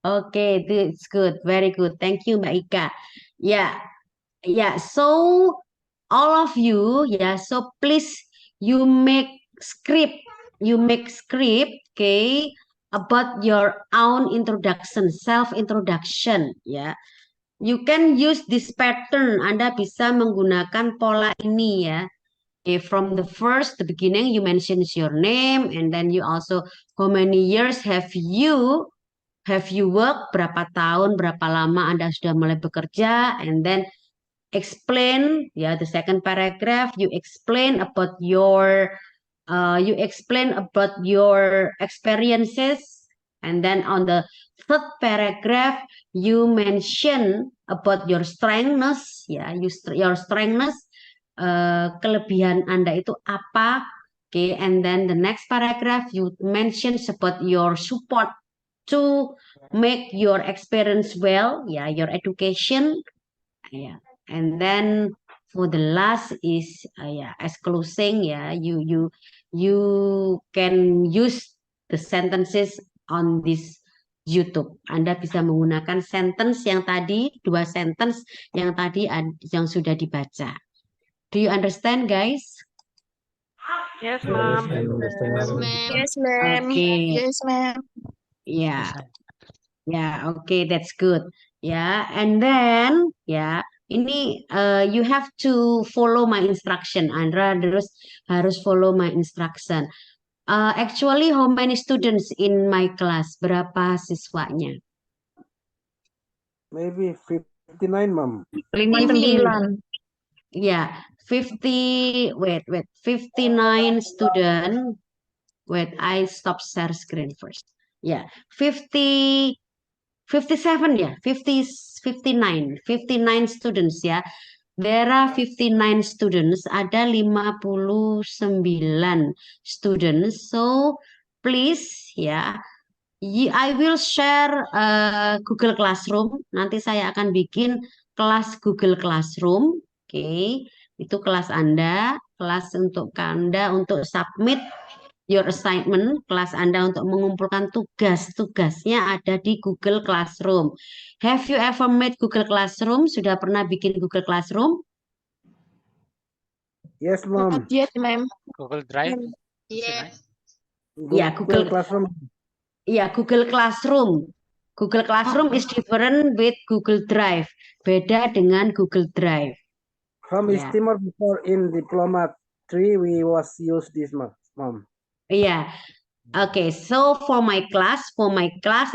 Okay, that's good. Very good. Thank you, Mbak Ika. Yeah. So all of you, so please you make script, okay, about your own introduction, self-introduction, ya. You can use this pattern. Anda bisa menggunakan pola ini ya. Okay, from the beginning, you mention your name, and then you also how many years have you worked, berapa tahun, berapa lama Anda sudah mulai bekerja, and then explain, the second paragraph, you explain about your experiences, and then on the third paragraph, you mention about your strengths, your strengths, kelebihan Anda itu apa, okay, and then the next paragraph, you mention about your support to make your experience well, your education, and then for the last is as closing, you can use the sentences on this YouTube. Anda bisa menggunakan sentence yang tadi, 2 sentence yang tadi yang sudah dibaca. Do you understand, guys? Yes, Yes, ma'am. I understand. Yes, ma'am. Yes, ma'am. Okay. Yes, ma'am. Yeah. Yeah, okay, that's good. Yeah, and then ini you have to follow my instruction. Andra harus follow my instruction. Actually, how many students in my class? Berapa siswanya? Maybe 59, Mom. 59. Yeah, 59 student. Wait, I stop share screen first. Yeah, 57 ya, 59 students ya. There are 59 students, ada 59 students. So please ya, I will share Google Classroom. Nanti saya akan bikin kelas Google Classroom. Oke, itu kelas Anda, kelas untuk Anda untuk submit your assignment, kelas Anda untuk mengumpulkan tugas-tugasnya ada di Google Classroom. Have you ever made Google Classroom? Sudah pernah bikin Google Classroom? Yes, Mom. Yes, ma'am. Google Drive. Yes. Ya, Google Classroom. Ya, Google Classroom. Google Classroom is different with Google Drive. Beda dengan Google Drive. From East Yeah. Timor before in Diploma 3 we was use this, Mom. Yeah. Okay, so for my class,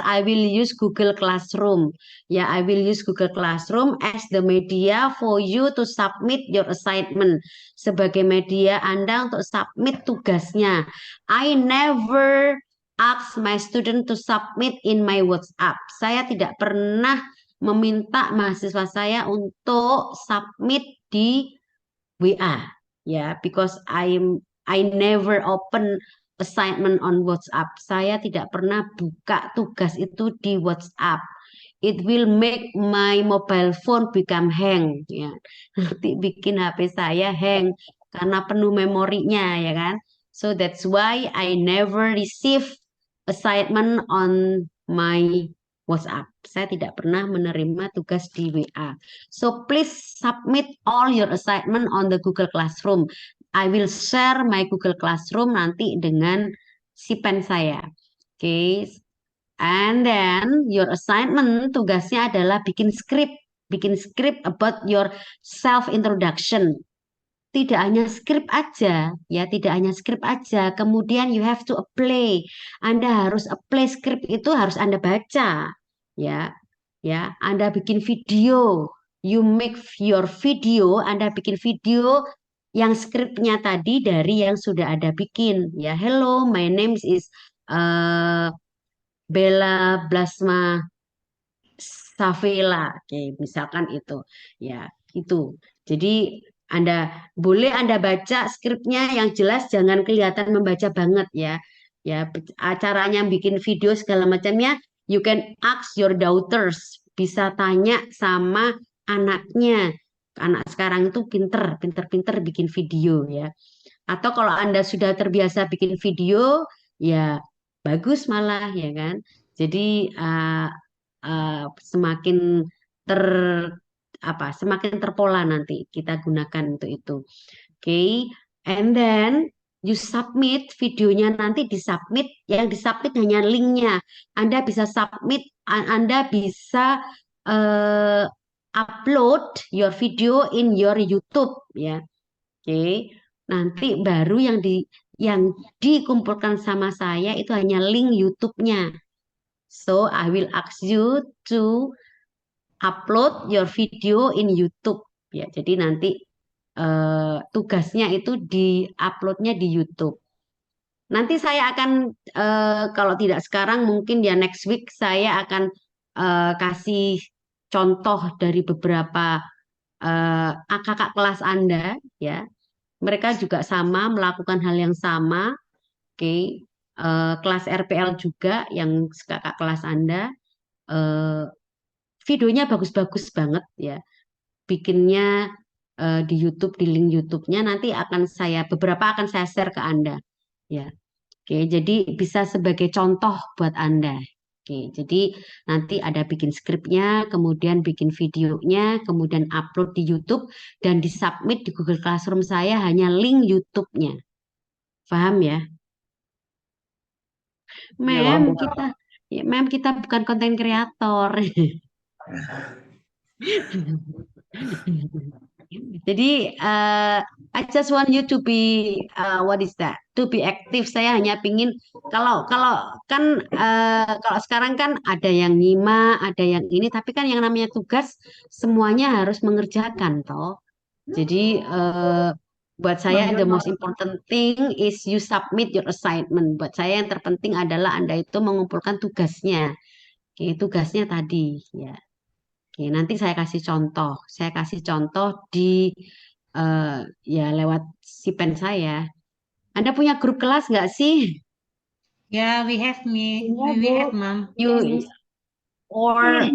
I will use Google Classroom. Yeah, I will use Google Classroom as the media for you to submit your assignment. Sebagai media Anda untuk submit tugasnya. I never ask my student to submit in my WhatsApp. Saya tidak pernah meminta mahasiswa saya untuk submit di WA. Ya, because I never open assignment on WhatsApp. Saya tidak pernah buka tugas itu di WhatsApp. It will make my mobile phone become hang. Ya. Nanti bikin HP saya hang karena penuh memorinya, ya kan? So that's why I never receive assignment on my WhatsApp. Saya tidak pernah menerima tugas di WA. So please submit all your assignment on the Google Classroom. I will share my Google Classroom nanti dengan si pen saya. Okay. And then your assignment tugasnya adalah bikin script about your self introduction. Tidak hanya script aja, ya, tidak hanya script aja. Kemudian you have to apply. Anda harus apply script itu harus Anda baca, ya. Ya, Anda bikin video. You make your video, Anda bikin video yang skripnya tadi dari yang sudah ada bikin, ya. Hello, my name is Bella Blasma Savela, oke, misalkan itu, ya, itu. Jadi Anda boleh baca skripnya yang jelas, jangan kelihatan membaca banget ya. Ya, acaranya bikin video segala macamnya, you can ask your daughters, bisa tanya sama anaknya. Anak sekarang itu pinter bikin video ya. Atau kalau Anda sudah terbiasa bikin video, ya bagus malah ya kan. Jadi semakin semakin terpola nanti kita gunakan untuk itu. Okay, and then you submit videonya, nanti disubmit, yang disubmit hanya linknya. Anda bisa submit, Anda bisa upload your video in your YouTube ya. Oke, nanti baru yang dikumpulkan sama saya itu hanya link YouTube-nya. So I will ask you to upload your video in YouTube ya. Jadi nanti tugasnya itu di-uploadnya di YouTube. Nanti saya akan kalau tidak sekarang mungkin ya next week saya akan kasih contoh dari beberapa kakak kelas Anda ya. Mereka juga sama melakukan hal yang sama. Oke. Kelas RPL juga yang kakak kelas Anda. Videonya bagus-bagus banget ya. Bikinnya di YouTube, di link YouTube-nya nanti beberapa akan saya share ke Anda. Ya. Oke, jadi bisa sebagai contoh buat Anda. Oke, jadi nanti ada bikin skripnya, kemudian bikin videonya, kemudian upload di YouTube dan disubmit di Google Classroom saya hanya link YouTube-nya. Paham ya? paham, Bu. Mem kita bukan konten kreator. Jadi I just want you to be what is that? To be active. Saya hanya pingin kalau kalau sekarang kan ada yang nyimak, ada yang ini, tapi kan yang namanya tugas semuanya harus mengerjakan toh. Jadi buat saya the most important thing is you submit your assignment. Buat saya yang terpenting adalah Anda itu mengumpulkan tugasnya. Oke, tugasnya tadi ya. Oke, nanti saya kasih contoh. Saya kasih contoh di ya lewat si pen saya. Anda punya grup kelas nggak sih? Yeah, we have ma'am. You or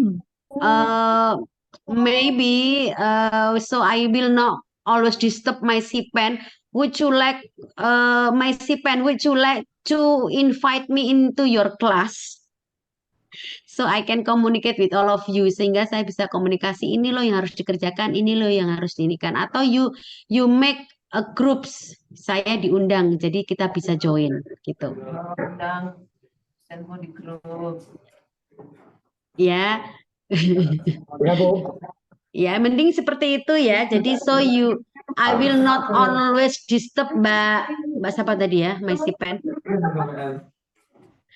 maybe so I will not always disturb my si pen. Would you like my si pen? Would you like to invite me into your class? So I can communicate with all of you sehingga saya bisa komunikasi ini loh yang harus dikerjakan, ini loh yang harus diinikan. Atau you make a groups, saya diundang jadi kita bisa join gitu. Undang info di grup. Ya. Ya, Bu. Ya, mending seperti itu ya. Jadi I will not always disturb Mbak siapa tadi ya, My Sipen.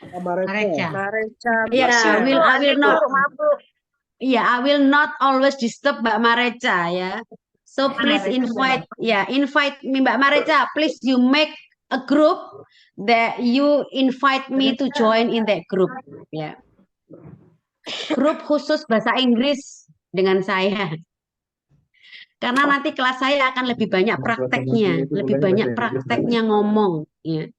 Mareca. Ya, I will not. Ya, I will not always disturb Mbak Mareca ya. So please invite me Mbak Mareca. Please you make a group that you invite me to join in that group. Ya. Grup khusus bahasa Inggris dengan saya. Karena nanti kelas saya akan lebih banyak prakteknya ngomong ya.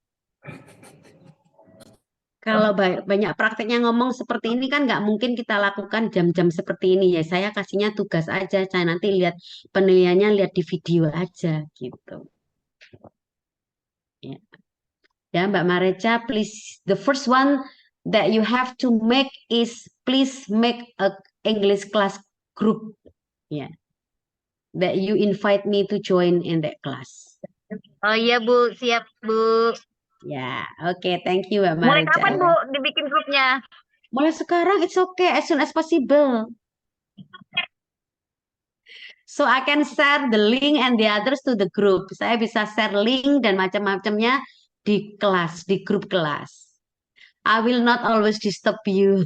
Kalau banyak prakteknya ngomong seperti ini kan nggak mungkin kita lakukan jam-jam seperti ini ya. Saya kasihnya tugas aja, saya nanti lihat penilaiannya lihat di video aja gitu. Ya, Mbak Mareca, please the first one that you have to make is please make a English class group. Ya. That you invite me to join in that class. Oh iya Bu, siap Bu. Ya, oke, thank you Mbak Mareca. Mulai kapan Bu dibikin grupnya? Mulai sekarang, it's okay, as soon as possible. So I can share the link and the others to the group. Saya bisa share link dan macam-macamnya di kelas, di grup kelas. I will not always disturb you.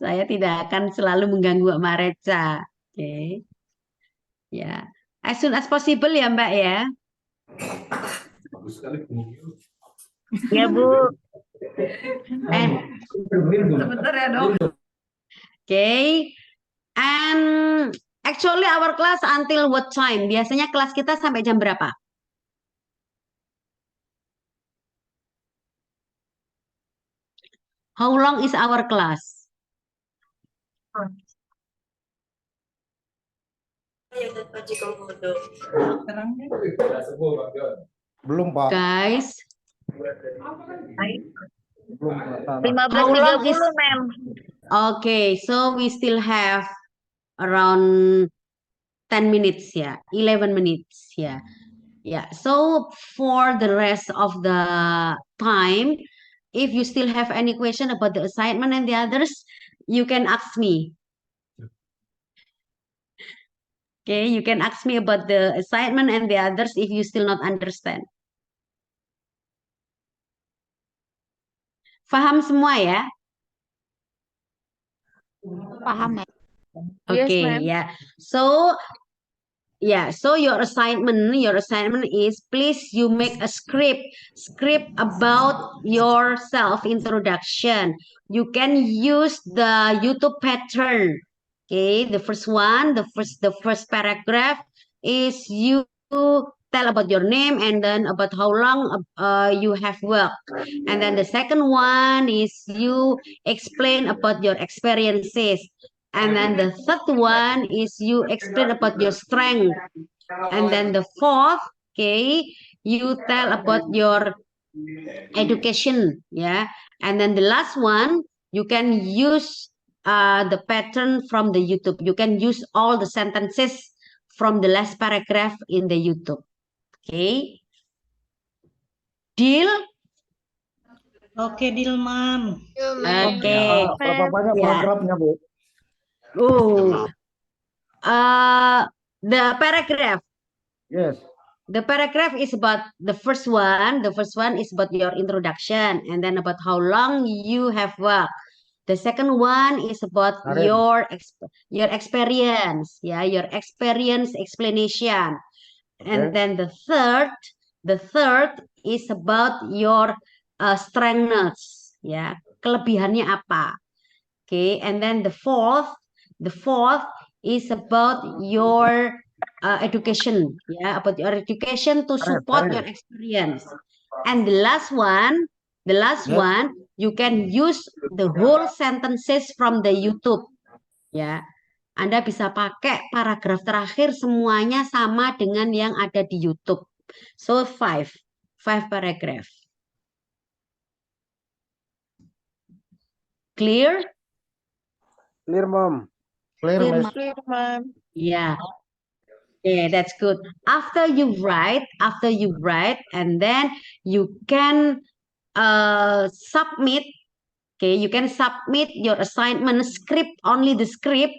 Saya tidak akan selalu mengganggu Mbak Mareca. Oke. Ya, as soon as possible ya Mbak ya. Bagus sekali. Ya Bu. Sebentar ya Dok. Okay. And actually our class until what time? Biasanya kelas kita sampai jam berapa? How long is our class? Belum, Pak. Guys. 15.30, Ma'am. Okay, so we still have around 10 minutes ya, 11 minutes ya. Yeah, so for the rest of the time, if you still have any question about the assignment and the others, you can ask me. Okay, you can ask me about the assignment and the others if you still not understand. Paham semua ya? Paham, Ma'am. Okay, yeah. So your assignment is please you make a script about yourself introduction. You can use the YouTube pattern. Okay, the first one, the first paragraph is you tell about your name and then about how long you have worked. And then the second one is you explain about your experiences. And then the third one is you explain about your strength. And then the fourth, Okay, you tell about your education, yeah. And then the last one, you can use the pattern from the YouTube. You can use all the sentences from the last paragraph in the YouTube. Okay, deal? Oke, deal, Mom. Okay. Berapa banyak Ya. paragrafnya, Bu? The paragraph. Yes. The paragraph is about the first one. The first one is about your introduction, and then about how long you have worked. The second one is about Karen. your experience, yeah, your experience explanation. And Okay. then the third is about your strengths, ya, kelebihannya apa. Okay, and then the fourth is about your education, yeah, about your education to support your experience. And the last one, you can use the whole sentences from the YouTube, ya. Anda bisa pakai paragraf terakhir semuanya sama dengan yang ada di YouTube. So five paragraph. Clear? Clear, Mom. Clear, Clear, Miss. Clear, Ma'am. Yeah. Okay, that's good. After you write, and then you can submit. Okay, you can submit your assignment script, only the script,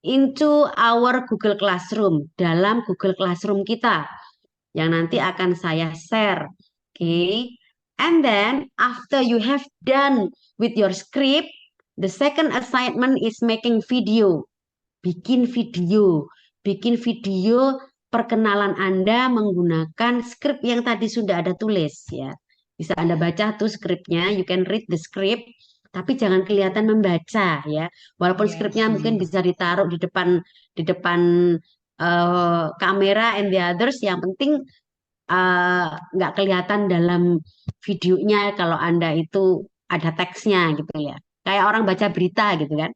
into our Google Classroom, dalam Google Classroom kita, yang nanti akan saya share. Okay, and then after you have done with your script, the second assignment is making video. Bikin video perkenalan Anda menggunakan skrip yang tadi sudah ada tulis, ya. Bisa Anda baca tuh skripnya, you can read the script, tapi jangan kelihatan membaca, ya. Walaupun skripnya mungkin bisa ditaruh di depan kamera and the others, yang penting nggak kelihatan dalam videonya kalau Anda itu ada teksnya gitu ya. Kayak orang baca berita gitu kan.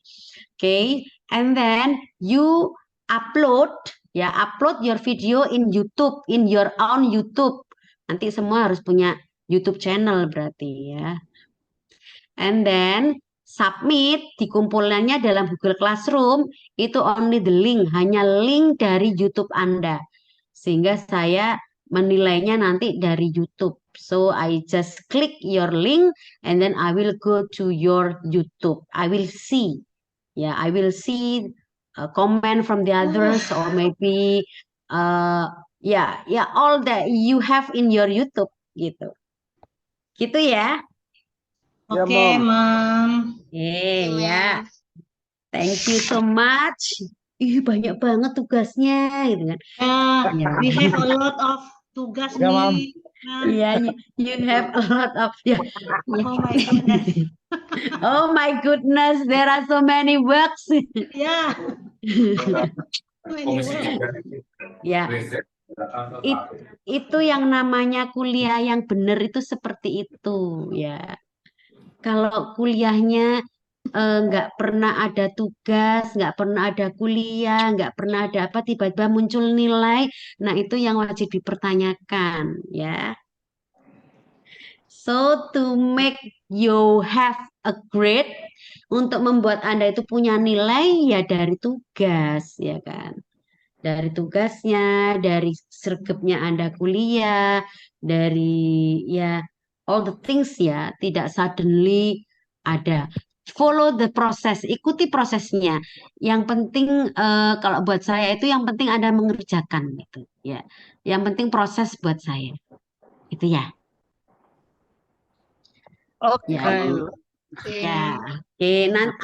Okay, and then you upload your video in YouTube, in your own YouTube. Nanti semua harus punya YouTube channel berarti, ya. And then submit, dikumpulannya dalam Google Classroom, itu only the link, hanya link dari YouTube Anda. Sehingga saya menilainya nanti dari YouTube. So I just click your link and then I will go to your YouTube. I will see a comment from the others, or maybe all that you have in your YouTube gitu. Gitu ya. Ya, Oke, Mom. Mom. Ya. Thank you so much. Ih, banyak banget tugasnya gitu kan. Ya. We have a lot of tugas Ya, Mom. nih. Iya, you have a lot of Oh my goodness. Oh my goodness, there are so many works. Yeah. Ya, itu yang namanya kuliah yang benar itu seperti itu, ya. Kalau kuliahnya nggak pernah ada tugas, nggak pernah ada kuliah, nggak pernah ada apa, tiba-tiba muncul nilai, nah itu yang wajib dipertanyakan, ya. So to make you have a grade, untuk membuat Anda itu punya nilai ya dari tugas, ya kan? Dari tugasnya, dari sergapnya Anda kuliah, dari ya all the things, ya, tidak suddenly ada. Follow the process, ikuti prosesnya. Yang penting kalau buat saya itu yang penting Anda mengerjakan gitu, ya. Yang penting proses buat saya. Itu ya. Oke. Ya, oke. Nanti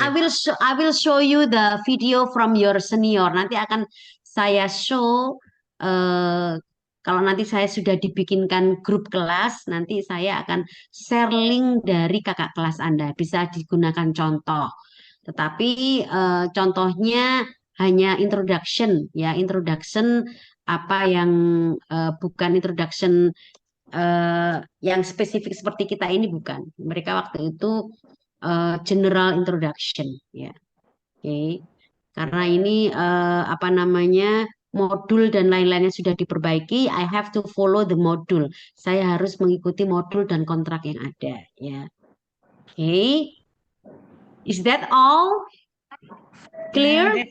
I will show you the video from your senior. Nanti akan saya show kalau nanti saya sudah dibikinkan grup kelas, nanti saya akan share link dari kakak kelas Anda. Bisa digunakan contoh. Tetapi contohnya hanya introduction, ya, introduction apa yang bukan introduction yang spesifik seperti kita ini, bukan. Mereka waktu itu general introduction, ya. Oke. Karena ini modul dan lain-lainnya sudah diperbaiki, I have to follow the module. Saya harus mengikuti modul dan kontrak yang ada, ya. Okay. Is that all? Clear?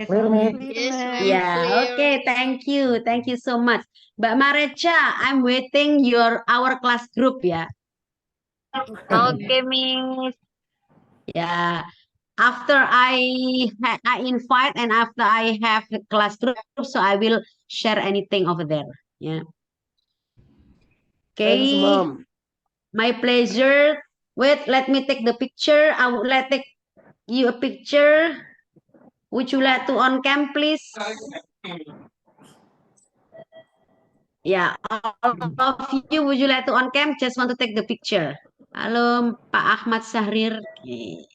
Clear, Miss. Yes, ma'am. Yeah, Clear. okay, thank you. Thank you so much. Mbak Marecha, I'm waiting our class group ya. Okay, Miss. Yeah. After I invite and after I have the class group, so I will share anything over there. Yeah. Thanks, Okay. Mom. My pleasure. Wait, let me take the picture. I would like take you a picture. Would you like to on cam, please? Yeah, all of you, would you like to on cam? Just want to take the picture. Halo, Pak Ahmad Syahrir. Okay.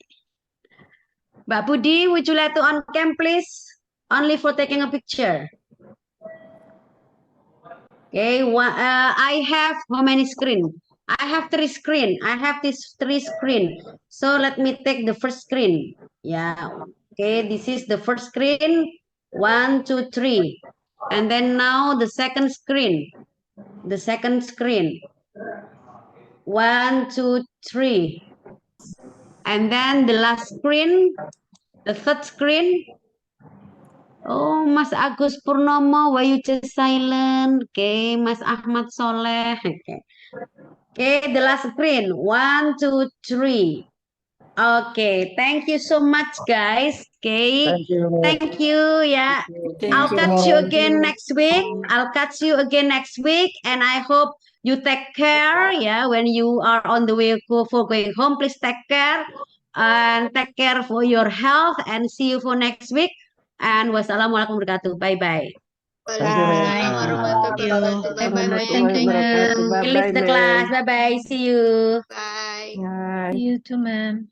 Mbak Budi, would you like to on cam, please? Only for taking a picture. Okay, I have how many screen? I have 3 screen. I have this 3 screen. So let me take the first screen. Yeah. Okay, this is the first screen. 1, 2, 3. And then now the second screen. The second screen. 1, 2, 3. And then the last screen, the third screen. Oh, Mas Agus Purnomo, why you just silent? Okay, Mas Ahmad Soleh. Okay. Okay, the last screen. 1, 2, 3. Okay, thank you so much, guys. Okay, Thank you, Miss. thank you. Yeah, I'll you. catch you again next week. I'll catch you again next week, and I hope you take care. Yeah, when you are on the way for going home, please take care and take care for your health. And see you for next week. And wassalamualaikum warahmatullahi wabarakatuh. Bye bye. Waalaikumsalam warahmatullahi wabarakatuh. Bye bye, ma'am. Warahmatullahi Thank wabarakatuh. you. Bye Release bye, the ma'am. class. Bye bye. See you. Bye. See you too, ma'am.